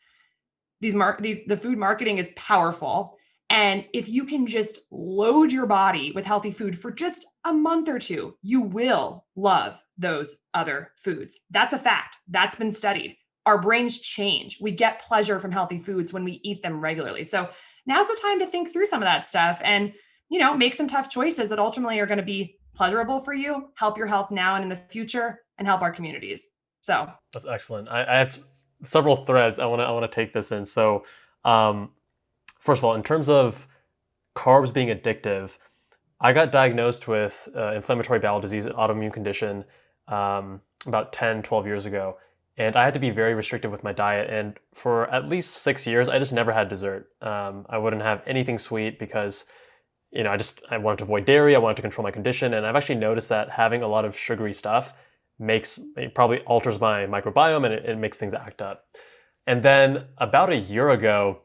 Speaker 2: The food marketing is powerful. And if you can just load your body with healthy food for just a month or two, you will love those other foods. That's a fact. That's been studied. Our brains change. We get pleasure from healthy foods when we eat them regularly. So now's the time to think through some of that stuff and, make some tough choices that ultimately are going to be pleasurable for you, help your health now and in the future, and help our communities. So
Speaker 1: That's excellent. I have several threads I want to take this in. So, first of all, in terms of carbs being addictive, I got diagnosed with inflammatory bowel disease, an autoimmune condition, about 10, 12 years ago. and I had to be very restrictive with my diet. And for at least 6 years, I just never had dessert. I wouldn't have anything sweet because I wanted to avoid dairy. I wanted to control my condition, and I've actually noticed that having a lot of sugary stuff it probably alters my microbiome, and it makes things act up. And then about a year ago,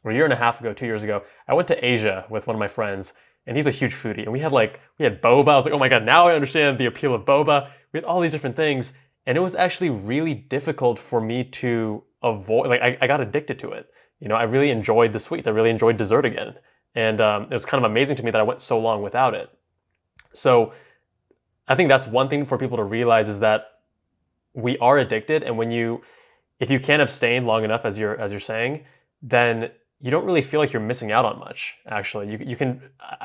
Speaker 1: or a year and a half ago, 2 years ago, I went to Asia with one of my friends, and he's a huge foodie. And we had boba. I was like, oh my god, now I understand the appeal of boba. We had all these different things, and it was actually really difficult for me to avoid. Like I got addicted to it. I really enjoyed the sweets. I really enjoyed dessert again, and it was kind of amazing to me that I went so long without it. So I think that's one thing for people to realize is that we are addicted, and if you can't abstain long enough, as you're saying, then you don't really feel like you're missing out on much. Actually, you can.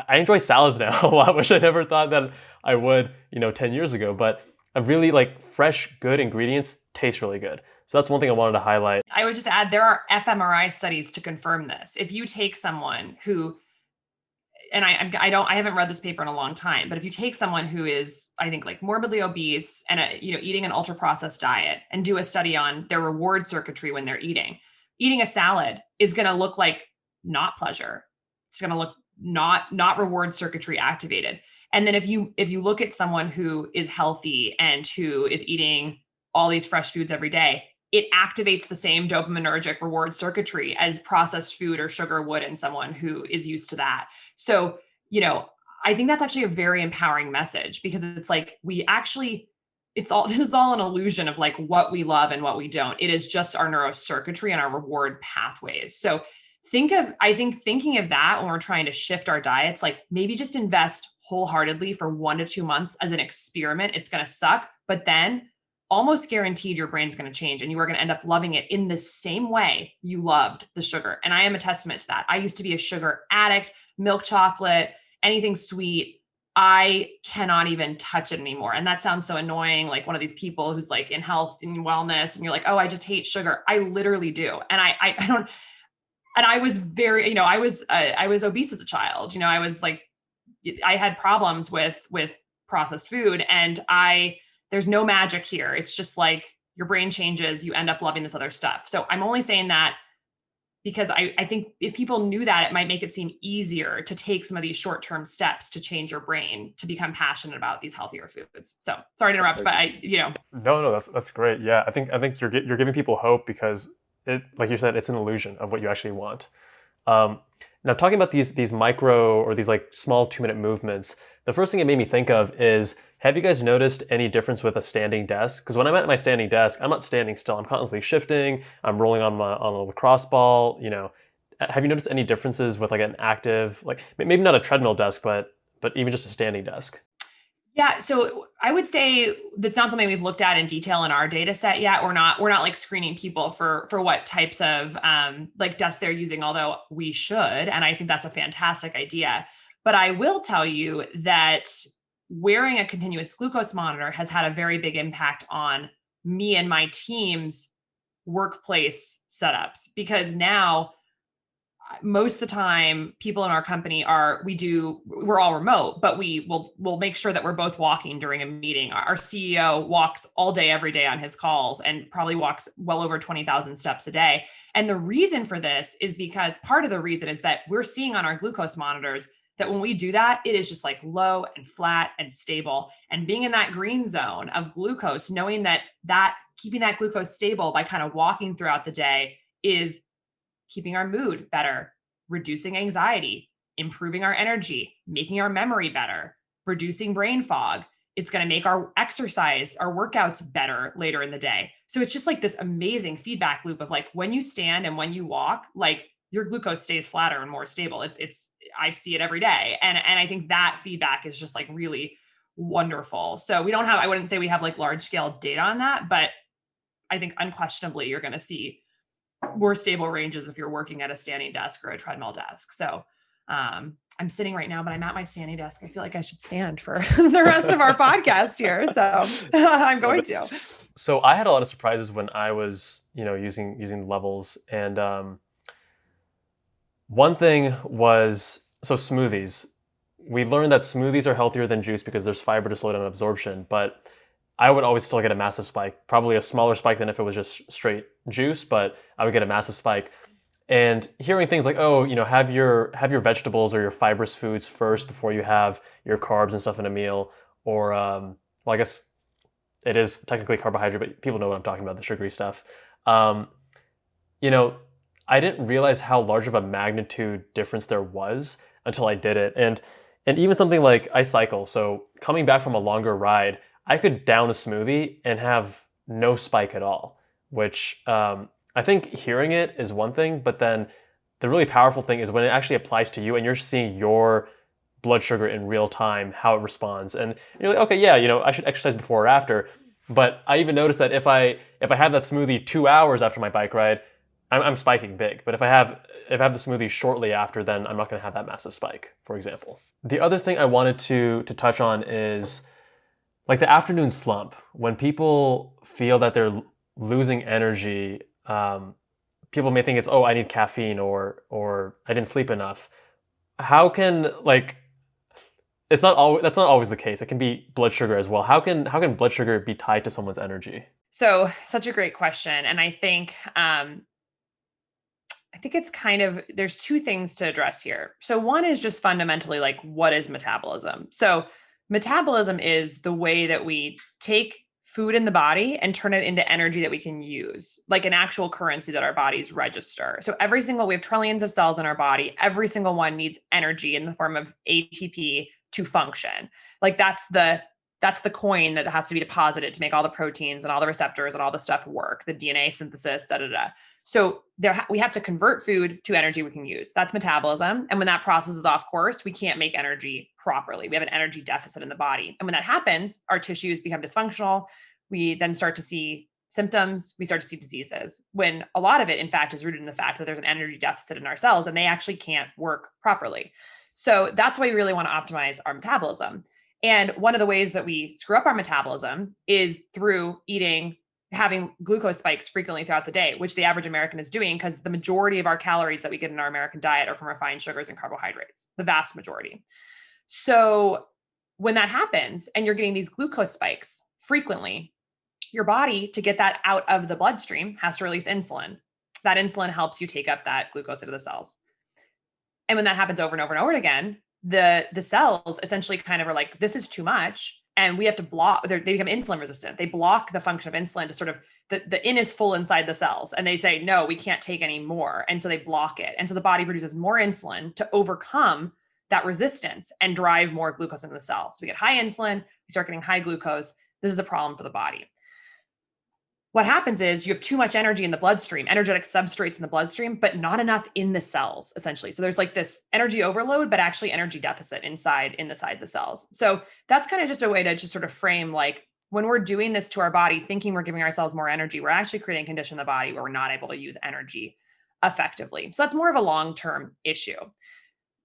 Speaker 1: I enjoy salads now a lot, which I never thought that I would, 10 years ago. But I really like fresh, good ingredients taste really good. So that's one thing I wanted to highlight.
Speaker 2: I would just add there are fMRI studies to confirm this. If you take someone who, and I haven't read this paper in a long time, but if you take someone who is, I think, like morbidly obese and eating an ultra processed diet and do a study on their reward circuitry when they're eating a salad is going to look like not pleasure. It's going to look not reward circuitry activated. And then if you look at someone who is healthy and who is eating all these fresh foods every day, it activates the same dopaminergic reward circuitry as processed food or sugar would in someone who is used to that. So, I think that's actually a very empowering message, because it's like this is all an illusion of like what we love and what we don't. It is just our neurocircuitry and our reward pathways. So thinking of that when we're trying to shift our diets, like maybe just invest wholeheartedly for 1 to 2 months as an experiment. It's going to suck, but then almost guaranteed your brain's going to change and you are going to end up loving it in the same way you loved the sugar. And I am a testament to that. I used to be a sugar addict, milk chocolate, anything sweet. I cannot even touch it anymore. And that sounds so annoying. Like one of these people who's like in health and wellness and you're like, oh, I just hate sugar. I literally do. And I don't, and I was very, I was obese as a child. I was like, I had problems with processed food, and there's no magic here. It's just like your brain changes, you end up loving this other stuff. So I'm only saying that because I think if people knew that, it might make it seem easier to take some of these short-term steps to change your brain to become passionate about these healthier foods. So sorry to interrupt, but
Speaker 1: No, that's great. Yeah, I think you're giving people hope, because it, like you said, it's an illusion of what you actually want. Now, talking about these micro or these like small 2-minute movements, the first thing it made me think of is, have you guys noticed any difference with a standing desk? Because when I'm at my standing desk, I'm not standing still. I'm constantly shifting. I'm rolling on a lacrosse ball. Have you noticed any differences with like an active, like maybe not a treadmill desk, but even just a standing desk?
Speaker 2: Yeah. So I would say that's not something we've looked at in detail in our data set yet. We're not like screening people for what types of like desks they're using, although we should. And I think that's a fantastic idea. But I will tell you that wearing a continuous glucose monitor has had a very big impact on me and my team's workplace setups, because now most of the time people in our company we're all remote, but we'll make sure that we're both walking during a meeting. Our CEO walks all day, every day on his calls, and probably walks well over 20,000 steps a day. And the reason for this is because part of the reason is that we're seeing on our glucose monitors that when we do that, it is just like low and flat and stable. And being in that green zone of glucose, knowing that keeping that glucose stable by kind of walking throughout the day is keeping our mood better, reducing anxiety, improving our energy, making our memory better, reducing brain fog. It's going to make our exercise, our workouts better later in the day. So it's just like this amazing feedback loop of like when you stand and when you walk, like your glucose stays flatter and more stable. I see it every day. And I think that feedback is just like really wonderful. So I wouldn't say we have like large scale data on that, but I think unquestionably you're going to see more stable ranges if you're working at a standing desk or a treadmill desk. So I'm sitting right now, but I'm at my standing desk. I feel like I should stand for the rest of our podcast here. So I'm going to.
Speaker 1: So I had a lot of surprises when I was, using the levels. And one thing was, so smoothies. We learned that smoothies are healthier than juice because there's fiber to slow down absorption. But I would always still get a massive spike, probably a smaller spike than if it was just straight juice, but I would get a massive spike. And hearing things like, oh, have your vegetables or your fibrous foods first before you have your carbs and stuff in a meal, or well, I guess it is technically carbohydrate, but people know what I'm talking about, the sugary stuff. Um, you know, I didn't realize how large of a magnitude difference there was until I did it. And even something like I cycle, so coming back from a longer ride, I could down a smoothie and have no spike at all, which I think hearing it is one thing, but then the really powerful thing is when it actually applies to you and you're seeing your blood sugar in real time, how it responds. And you're like, okay, yeah, I should exercise before or after. But I even noticed that if I have that smoothie 2 hours after my bike ride, I'm spiking big. But if I have the smoothie shortly after, then I'm not going to have that massive spike, for example. The other thing I wanted to touch on is like the afternoon slump. When people feel that they're losing energy, people may think it's, oh, I need caffeine, or I didn't sleep enough. How can, like, it's not always that's not always the case. It can be blood sugar as well. How can blood sugar be tied to someone's energy?
Speaker 2: So such a great question. And I think it's kind of, there's two things to address here. So one is just fundamentally like, what is metabolism? So metabolism is the way that we take food in the body and turn it into energy that we can use, like an actual currency that our bodies register. So we have trillions of cells in our body. Every single one needs energy in the form of ATP to function. Like that's the coin that has to be deposited to make all the proteins and all the receptors and all the stuff work, the DNA synthesis, da da da. So we have to convert food to energy we can use. That's metabolism. And when that process is off course, we can't make energy properly. We have an energy deficit in the body. And when that happens, our tissues become dysfunctional. We then start to see symptoms. We start to see diseases, when a lot of it, in fact, is rooted in the fact that there's an energy deficit in our cells and they actually can't work properly. So that's why we really want to optimize our metabolism. And one of the ways that we screw up our metabolism is through having glucose spikes frequently throughout the day, which the average American is doing, because the majority of our calories that we get in our American diet are from refined sugars and carbohydrates, the vast majority. So when that happens and you're getting these glucose spikes frequently, your body, to get that out of the bloodstream, has to release insulin. That insulin helps you take up that glucose into the cells. And when that happens over and over and over again, the cells essentially kind of are like, this is too much. And we have to block, they become insulin resistant. They block the function of insulin to sort of, the in is full inside the cells. And they say, no, we can't take any more. And so they block it. And so the body produces more insulin to overcome that resistance and drive more glucose into the cell. So we get high insulin, we start getting high glucose. This is a problem for the body. What happens is you have too much energy in the bloodstream, energetic substrates in the bloodstream, but not enough in the cells, essentially. So there's like this energy overload, but actually energy deficit inside the cells. So that's kind of just a way to just sort of frame, like, when we're doing this to our body, thinking we're giving ourselves more energy, we're actually creating a condition in the body where we're not able to use energy effectively. So that's more of a long-term issue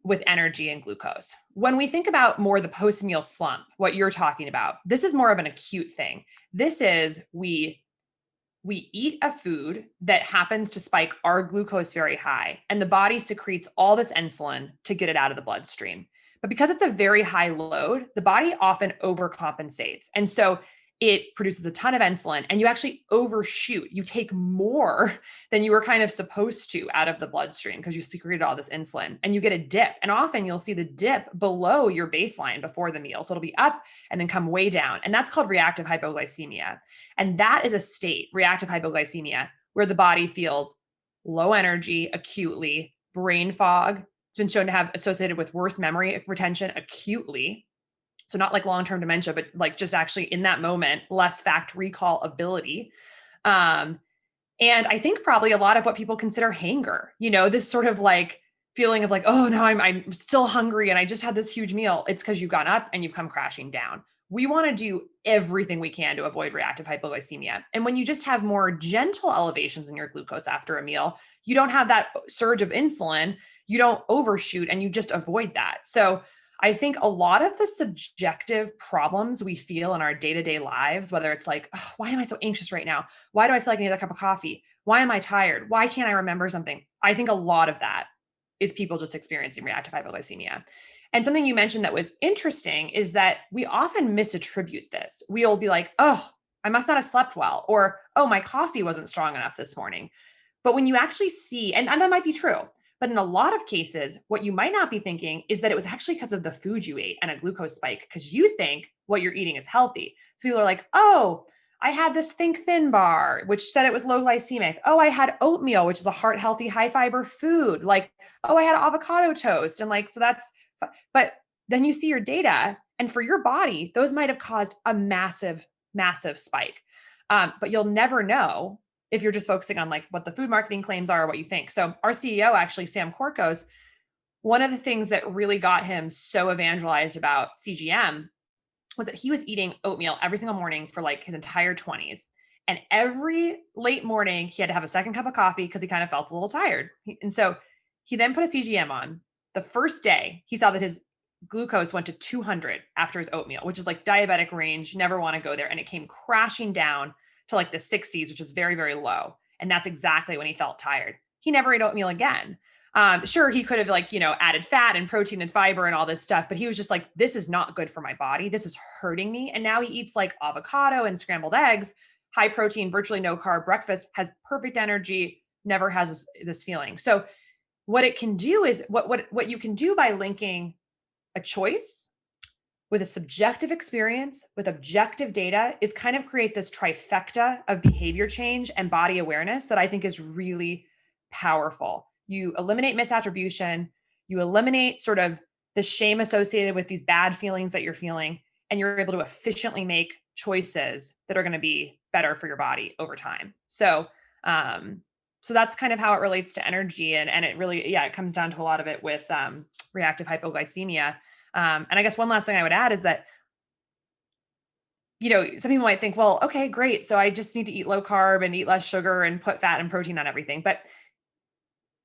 Speaker 2: with energy and glucose. When we think about more the post-meal slump, what you're talking about, this is more of an acute thing. This is we eat a food that happens to spike our glucose very high, and the body secretes all this insulin to get it out of the bloodstream. But because it's a very high load, the body often overcompensates. And so it produces a ton of insulin and you actually overshoot. You take more than you were kind of supposed to out of the bloodstream because you secreted all this insulin, and you get a dip. And often you'll see the dip below your baseline before the meal. So it'll be up and then come way down. And that's called reactive hypoglycemia. And that is a state, reactive hypoglycemia, where the body feels low energy acutely, brain fog. It's been shown to have associated with worse memory retention acutely. So not like long-term dementia, but like just actually in that moment, less fact recall ability. And I think probably a lot of what people consider hanger, this sort of like feeling of like, oh no, I'm still hungry and I just had this huge meal. It's because you've gone up and you've come crashing down. We want to do everything we can to avoid reactive hypoglycemia. And when you just have more gentle elevations in your glucose after a meal, you don't have that surge of insulin, you don't overshoot, and you just avoid that. So I think a lot of the subjective problems we feel in our day-to-day lives, whether it's like, oh, why am I so anxious right now? Why do I feel like I need a cup of coffee? Why am I tired? Why can't I remember something? I think a lot of that is people just experiencing reactive hypoglycemia. And something you mentioned that was interesting is that we often misattribute this. We'll be like, oh, I must not have slept well, or, oh, my coffee wasn't strong enough this morning. But when you actually see, and that might be true, but in a lot of cases, what you might not be thinking is that it was actually because of the food you ate and a glucose spike, because you think what you're eating is healthy. So people are like, oh, I had this Think Thin bar, which said it was low glycemic. Oh, I had oatmeal, which is a heart healthy, high fiber food. Like, oh, I had avocado toast. And like, so that's, but then you see your data, and for your body, those might have caused a massive, massive spike. But you'll never know if you're just focusing on like what the food marketing claims are or what you think. So our CEO, actually, Sam Corcos, one of the things that really got him so evangelized about CGM was that he was eating oatmeal every single morning for like his entire 20s. And every late morning, he had to have a second cup of coffee because he kind of felt a little tired. And so he then put a CGM on. The first day, he saw that his glucose went to 200 after his oatmeal, which is like diabetic range. You never want to go there. And it came crashing down to like the 60s, which is very, very low. And that's exactly when he felt tired. He never ate oatmeal again. Sure, he could have like, added fat and protein and fiber and all this stuff, but he was just like, this is not good for my body. This is hurting me. And now he eats like avocado and scrambled eggs, high protein, virtually no carb breakfast, has perfect energy, never has this feeling. So what it can do is what you can do by linking a choice with a subjective experience with objective data is kind of create this trifecta of behavior change and body awareness that I think is really powerful. You eliminate misattribution, you eliminate sort of the shame associated with these bad feelings that you're feeling, and you're able to efficiently make choices that are going to be better for your body over time. So that's kind of how it relates to energy. And it really, it comes down to a lot of it with reactive hypoglycemia. And I guess one last thing I would add is that, some people might think, well, okay, great. So I just need to eat low carb and eat less sugar and put fat and protein on everything. But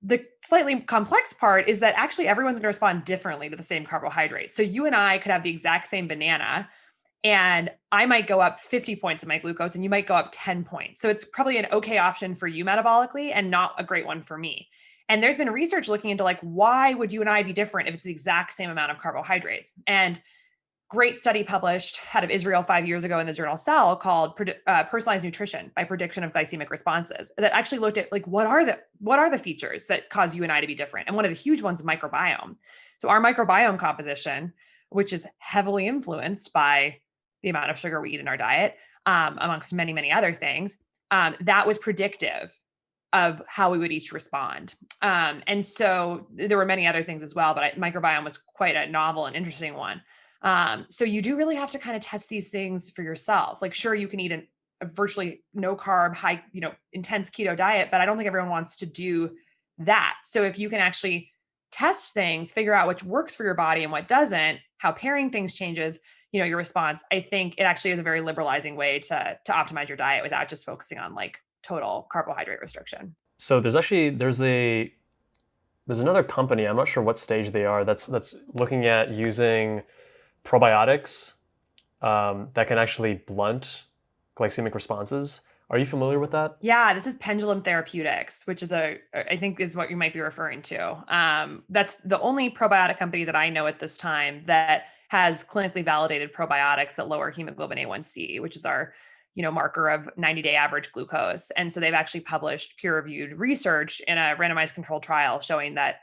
Speaker 2: the slightly complex part is that actually everyone's going to respond differently to the same carbohydrate. So you and I could have the exact same banana, and I might go up 50 points in my glucose and you might go up 10 points. So it's probably an okay option for you metabolically and not a great one for me. And there's been research looking into like, why would you and I be different if it's the exact same amount of carbohydrates? And great study published out of Israel 5 years ago in the journal Cell called Personalized Nutrition by Prediction of Glycemic Responses, that actually looked at like, what are the features that cause you and I to be different? And one of the huge ones is microbiome. So our microbiome composition, which is heavily influenced by the amount of sugar we eat in our diet, amongst many, many other things, that was predictive of how we would each respond. And so there were many other things as well, but microbiome was quite a novel and interesting one. So you do really have to kind of test these things for yourself. Like, sure, you can eat a virtually no carb, high, intense keto diet, but I don't think everyone wants to do that. So if you can actually test things, figure out which works for your body and what doesn't, how pairing things changes, your response, I think it actually is a very liberalizing way to optimize your diet without just focusing on like total carbohydrate restriction.
Speaker 1: So there's another company, I'm not sure what stage they are, that's looking at using probiotics that can actually blunt glycemic responses. Are you familiar with that?
Speaker 2: Yeah, this is Pendulum Therapeutics, which is I think is what you might be referring to. That's the only probiotic company that I know at this time that has clinically validated probiotics that lower hemoglobin A1C, which is our marker of 90-day average glucose. And so they've actually published peer-reviewed research in a randomized controlled trial showing that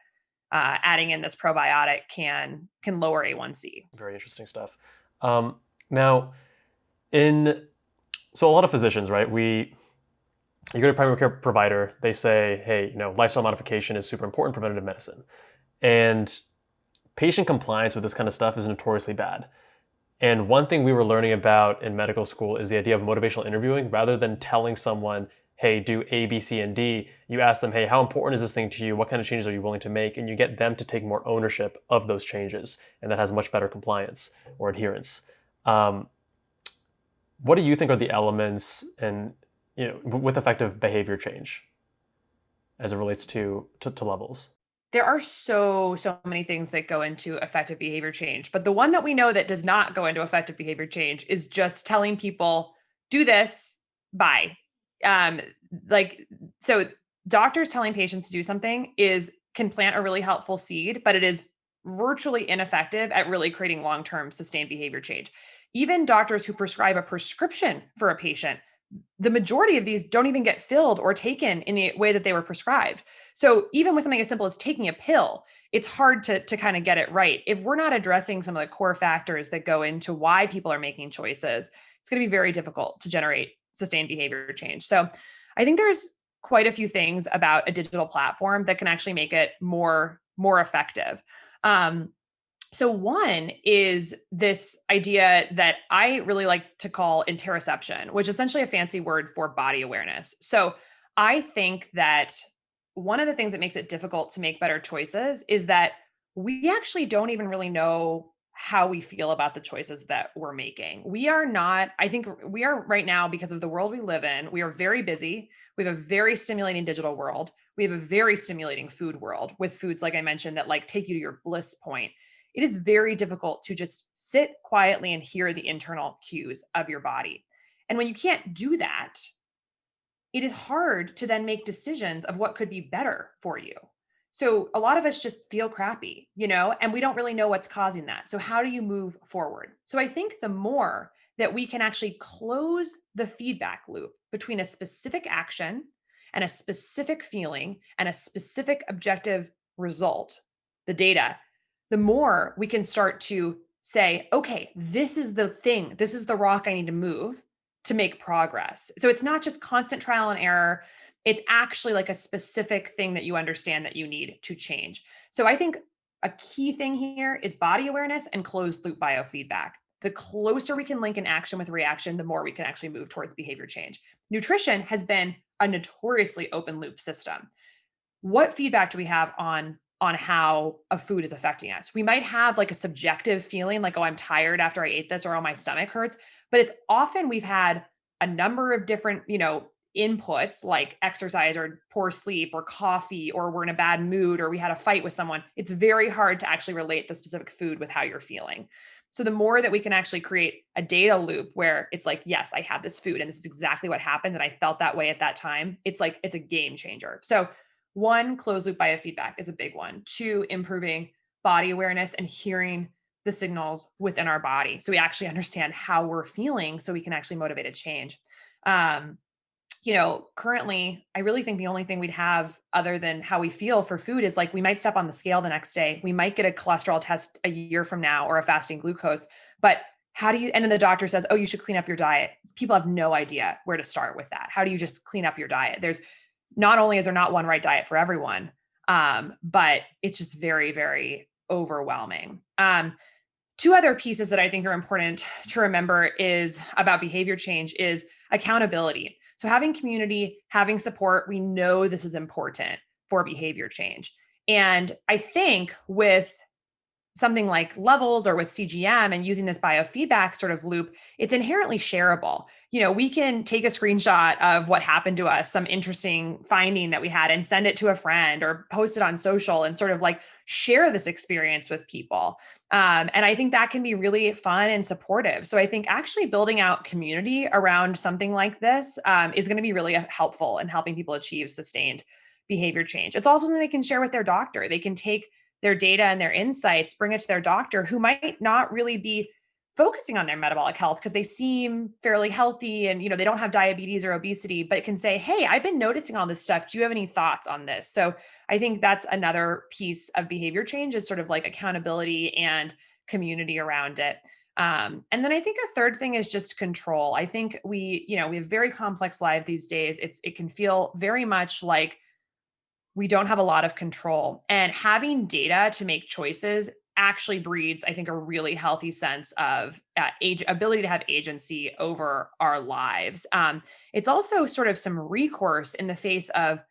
Speaker 2: adding in this probiotic can lower A1C.
Speaker 1: Very interesting stuff. Now, so a lot of physicians, right? You go to a primary care provider, they say, hey, lifestyle modification is super important, preventative medicine. And patient compliance with this kind of stuff is notoriously bad. And one thing we were learning about in medical school is the idea of motivational interviewing. Rather than telling someone, hey, do A, B, C, and D, you ask them, hey, how important is this thing to you? What kind of changes are you willing to make? And you get them to take more ownership of those changes. And that has much better compliance or adherence. What do you think are the elements and with effective behavior change as it relates to levels?
Speaker 2: There are so many things that go into effective behavior change, but the one that we know that does not go into effective behavior change is just telling people, do this, bye. So doctors telling patients to do something can plant a really helpful seed, but it is virtually ineffective at really creating long-term sustained behavior change. Even doctors who prescribe a prescription for a patient, the majority of these don't even get filled or taken in the way that they were prescribed. So even with something as simple as taking a pill, it's hard to kind of get it right. If we're not addressing some of the core factors that go into why people are making choices, it's going to be very difficult to generate sustained behavior change. So I think there's quite a few things about a digital platform that can actually make it more effective. Um, so one is this idea that I really like to call interoception, which is essentially a fancy word for body awareness. So I think that one of the things that makes it difficult to make better choices is that we actually don't even really know how we feel about the choices that we're making. We are not, I think we are right now, because of the world we live in, we are very busy. We have a very stimulating digital world. We have a very stimulating food world with foods, like I mentioned, that like take you to your bliss point. It is very difficult to just sit quietly and hear the internal cues of your body. And when you can't do that, it is hard to then make decisions of what could be better for you. So a lot of us just feel crappy, and we don't really know what's causing that. So how do you move forward? So I think the more that we can actually close the feedback loop between a specific action and a specific feeling and a specific objective result, the data, the more we can start to say, okay, this is the thing, this is the rock I need to move to make progress. So it's not just constant trial and error. It's actually like a specific thing that you understand that you need to change. So I think a key thing here is body awareness and closed loop biofeedback. The closer we can link an action with reaction, the more we can actually move towards behavior change. Nutrition has been a notoriously open loop system. What feedback do we have on how a food is affecting us? We might have like a subjective feeling like, oh, I'm tired after I ate this, or oh, my stomach hurts. But it's often we've had a number of different, inputs like exercise or poor sleep or coffee, or we're in a bad mood, or we had a fight with someone. It's very hard to actually relate the specific food with how you're feeling. So the more that we can actually create a data loop where it's like, yes, I had this food and this is exactly what happened, and I felt that way at that time, it's like, it's a game changer. So one, closed loop biofeedback is a big one. Two, improving body awareness and hearing the signals within our body, so we actually understand how we're feeling, so we can actually motivate a change. Um, Currently, I really think the only thing we'd have other than how we feel for food is like we might step on the scale the next day. We might get a cholesterol test a year from now or a fasting glucose. But how do you, and then the doctor says, oh, you should clean up your diet. People have no idea where to start with that. How do you just clean up your diet? There's not only is there not one right diet for everyone, but it's just very, very overwhelming. Two other pieces that I think are important to remember is about behavior change is accountability. So having community, having support, we know this is important for behavior change. And I think with something like levels or with CGM and using this biofeedback sort of loop, it's inherently shareable. We can take a screenshot of what happened to us, some interesting finding that we had, and send it to a friend or post it on social and sort of like share this experience with people. And I think that can be really fun and supportive. So I think actually building out community around something like this is going to be really helpful in helping people achieve sustained behavior change. It's also something they can share with their doctor. They can take their data and their insights, bring it to their doctor who might not really be focusing on their metabolic health because they seem fairly healthy and they don't have diabetes or obesity, but can say, hey, I've been noticing all this stuff. Do you have any thoughts on this? So I think that's another piece of behavior change is sort of like accountability and community around it. And then I think a third thing is just control. I think we have very complex life these days. It can feel very much like we don't have a lot of control, and having data to make choices actually breeds, I think, a really healthy sense of ability to have agency over our lives. It's also sort of some recourse in the face of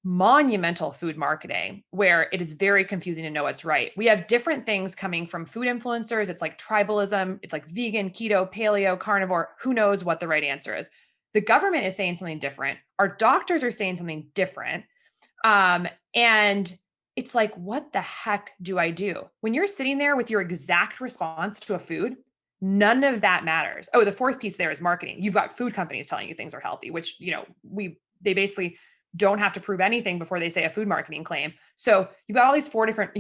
Speaker 2: monumental food marketing, where it is very confusing to know what's right. We have different things coming from food influencers. It's like tribalism, it's like vegan, keto, paleo, carnivore. Who knows what the right answer is? The government is saying something different. Our doctors are saying something different. And it's like, what the heck do I do? When you're sitting there with your exact response to a food, none of that matters. Oh, the fourth piece there is marketing. You've got food companies telling you things are healthy, which, they basically don't have to prove anything before they say a food marketing claim. So you've got all these four different,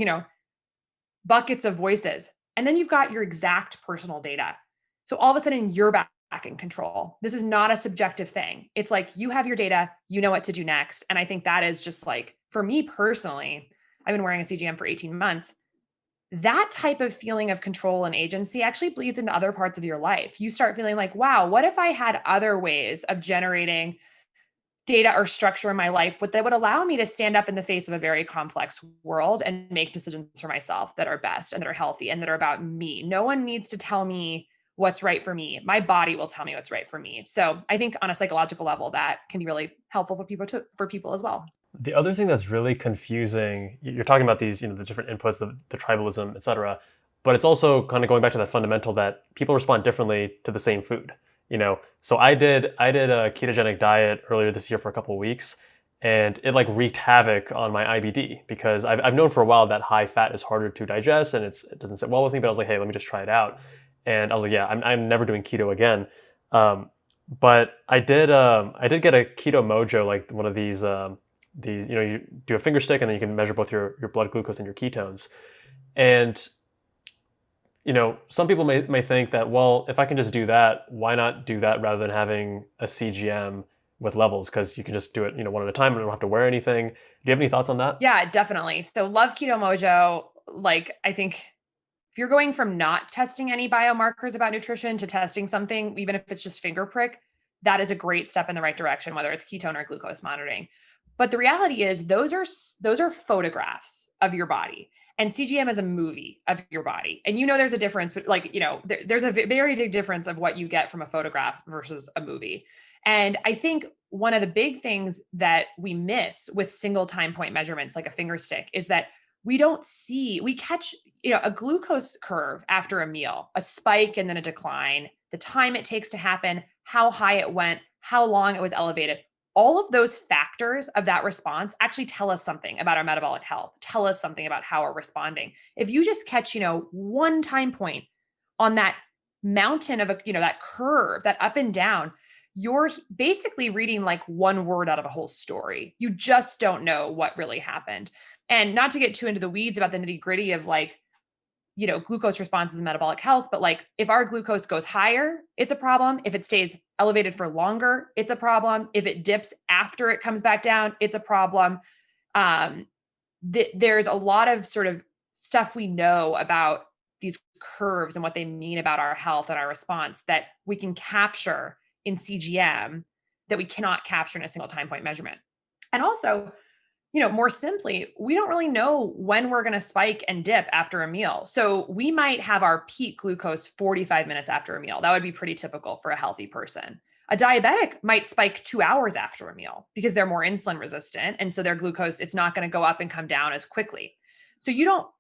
Speaker 2: buckets of voices. And then you've got your exact personal data. So all of a sudden you're back in control. This is not a subjective thing. It's like you have your data, you know what to do next. And I think that is just like, for me personally, I've been wearing a CGM for 18 months. That type of feeling of control and agency actually bleeds into other parts of your life. You start feeling like, wow, what if I had other ways of generating data or structure in my life that would allow me to stand up in the face of a very complex world and make decisions for myself that are best and that are healthy and that are about me. No one needs to tell me what's right for me. My body will tell me what's right for me. So I think on a psychological level, that can be really helpful for people as well.
Speaker 1: The other thing that's really confusing, you're talking about these, the different inputs, the tribalism, et cetera, but it's also kind of going back to that fundamental that people respond differently to the same food. So I did a ketogenic diet earlier this year for a couple of weeks, and it like wreaked havoc on my IBD because I've known for a while that high fat is harder to digest and it doesn't sit well with me. But I was like, hey, let me just try it out, and I was like, yeah, I'm never doing keto again. But I did get a Keto Mojo, like one of these, you do a finger stick and then you can measure both your blood glucose and your ketones. And some people may think that, well, if I can just do that, why not do that rather than having a CGM with levels? Because you can just do it, one at a time and don't have to wear anything. Do you have any thoughts on that?
Speaker 2: Yeah, definitely. So love Keto Mojo. Like, I think if you're going from not testing any biomarkers about nutrition to testing something, even if it's just finger prick, that is a great step in the right direction, whether it's ketone or glucose monitoring. But the reality is those are photographs of your body. And CGM is a movie of your body. And there's a difference, but there's a very big difference of what you get from a photograph versus a movie. And I think one of the big things that we miss with single time point measurements, like a finger stick, is that we catch, a glucose curve after a meal, a spike and then a decline, the time it takes to happen, how high it went, how long it was elevated. All of those factors of that response actually tell us something about our metabolic health, tell us something about how we're responding. If you just catch, one time point on that mountain of that curve, that up and down, you're basically reading like one word out of a whole story. You just don't know what really happened. And not to get too into the weeds about the nitty gritty of glucose responses and metabolic health, but like if our glucose goes higher, it's a problem. If it stays elevated for longer, it's a problem. If it dips after it comes back down, it's a problem. There's a lot of sort of stuff we know about these curves and what they mean about our health and our response that we can capture in CGM that we cannot capture in a single time point measurement. And also, more simply, we don't really know when we're going to spike and dip after a meal. So we might have our peak glucose 45 minutes after a meal. That would be pretty typical for a healthy person. A diabetic might spike 2 hours after a meal because they're more insulin resistant. And so their glucose, it's not going to go up and come down as quickly. So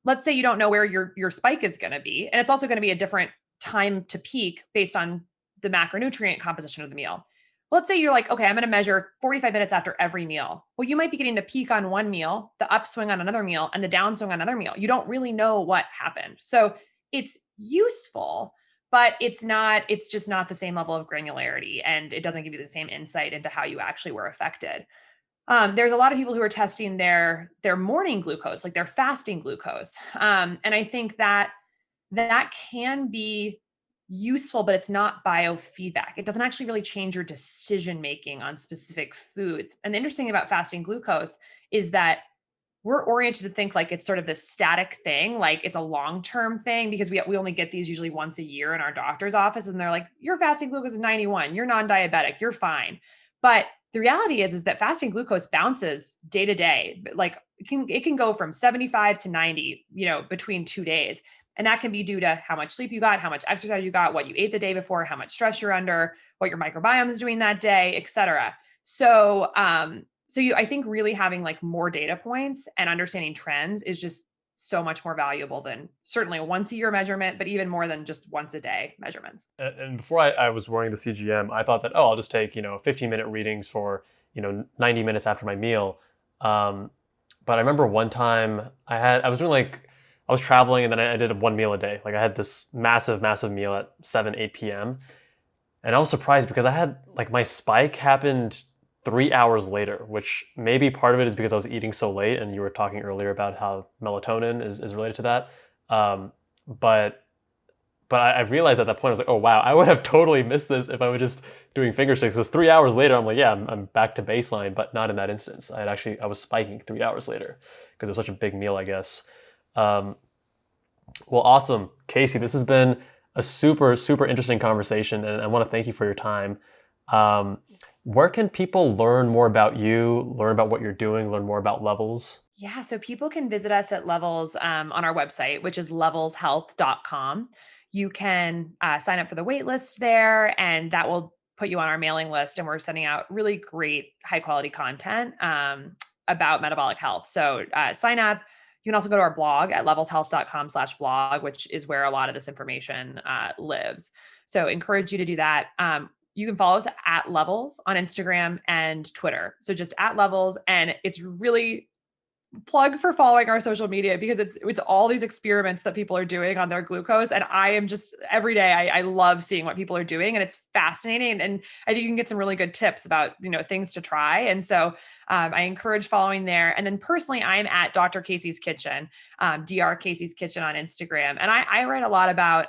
Speaker 2: let's say you don't know where your spike is going to be. And it's also going to be a different time to peak based on the macronutrient composition of the meal. Let's say you're like, okay, I'm going to measure 45 minutes after every meal. Well, you might be getting the peak on one meal, the upswing on another meal, and the downswing on another meal. You don't really know what happened. So it's useful, but it's just not the same level of granularity. And it doesn't give you the same insight into how you actually were affected. There's a lot of people who are testing their morning glucose, like their fasting glucose. And I think that can be useful, but it's not biofeedback. It doesn't actually really change your decision making on specific foods. And the interesting thing about fasting glucose is that we're oriented to think like it's sort of this static thing, like it's a long-term thing, because we only get these usually once a year in our doctor's office, and they're like, your fasting glucose is 91, you're non-diabetic, you're fine. But the reality is that fasting glucose bounces day to day. Like it can go from 75 to 90, between 2 days. And that can be due to how much sleep you got, how much exercise you got, what you ate the day before, how much stress you're under, what your microbiome is doing that day, et cetera. So, I think really having like more data points and understanding trends is just so much more valuable than certainly a once a year measurement, but even more than just once a day measurements.
Speaker 1: And before I was wearing the CGM, I thought that, I'll just take, 15-minute readings for, 90 minutes after my meal. But I remember one time I was traveling, and then I did one meal a day. Like I had this massive meal at 7-8 p.m. And I was surprised because I had like my spike happened 3 hours later, which maybe part of it is because I was eating so late, and you were talking earlier about how melatonin is related to that. But I realized at that point, I was like, oh wow, I would have totally missed this if I was just doing finger sticks. Because 3 hours later, I'm like, yeah, I'm back to baseline, but not in that instance. I was spiking 3 hours later because it was such a big meal, I guess. Um, well, awesome, Casey. This has been a super, super interesting conversation, and I want to thank you for your time. Um, where can people learn more about you, learn about what you're doing, learn more about Levels?
Speaker 2: Yeah, so people can visit us at Levels on our website, which is levelshealth.com. You can sign up for the wait list there, and that will put you on our mailing list. And we're sending out really great, high quality content about metabolic health. So sign up. You can also go to our blog at levelshealth.com/blog, which is where a lot of this information lives. So encourage you to do that. You can follow us at Levels on Instagram and Twitter. So just at Levels. And it's really plug for following our social media because it's all these experiments that people are doing on their glucose. And I am just every day, I love seeing what people are doing, and it's fascinating. And I think you can get some really good tips about, things to try. And so I encourage following there. And then personally, I'm at Dr. Casey's Kitchen, Dr. Casey's Kitchen on Instagram. And I write a lot about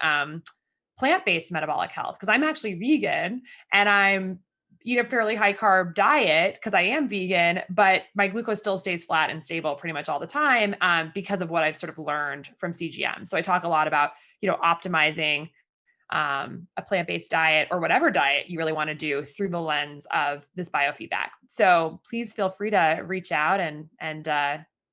Speaker 2: plant-based metabolic health because I'm actually vegan and I'm eat a fairly high carb diet because I am vegan, but my glucose still stays flat and stable pretty much all the time because of what I've sort of learned from CGM. So I talk a lot about, optimizing a plant-based diet or whatever diet you really want to do through the lens of this biofeedback. So please feel free to reach out and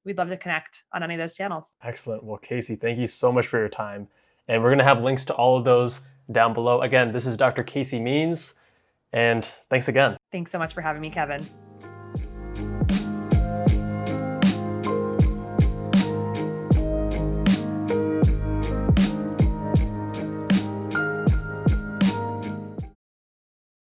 Speaker 2: we'd love to connect on any of those channels.
Speaker 1: Excellent. Well, Casey, thank you so much for your time. And we're going to have links to all of those down below. Again, this is Dr. Casey Means, and thanks again.
Speaker 2: Thanks so much for having me, Kevin.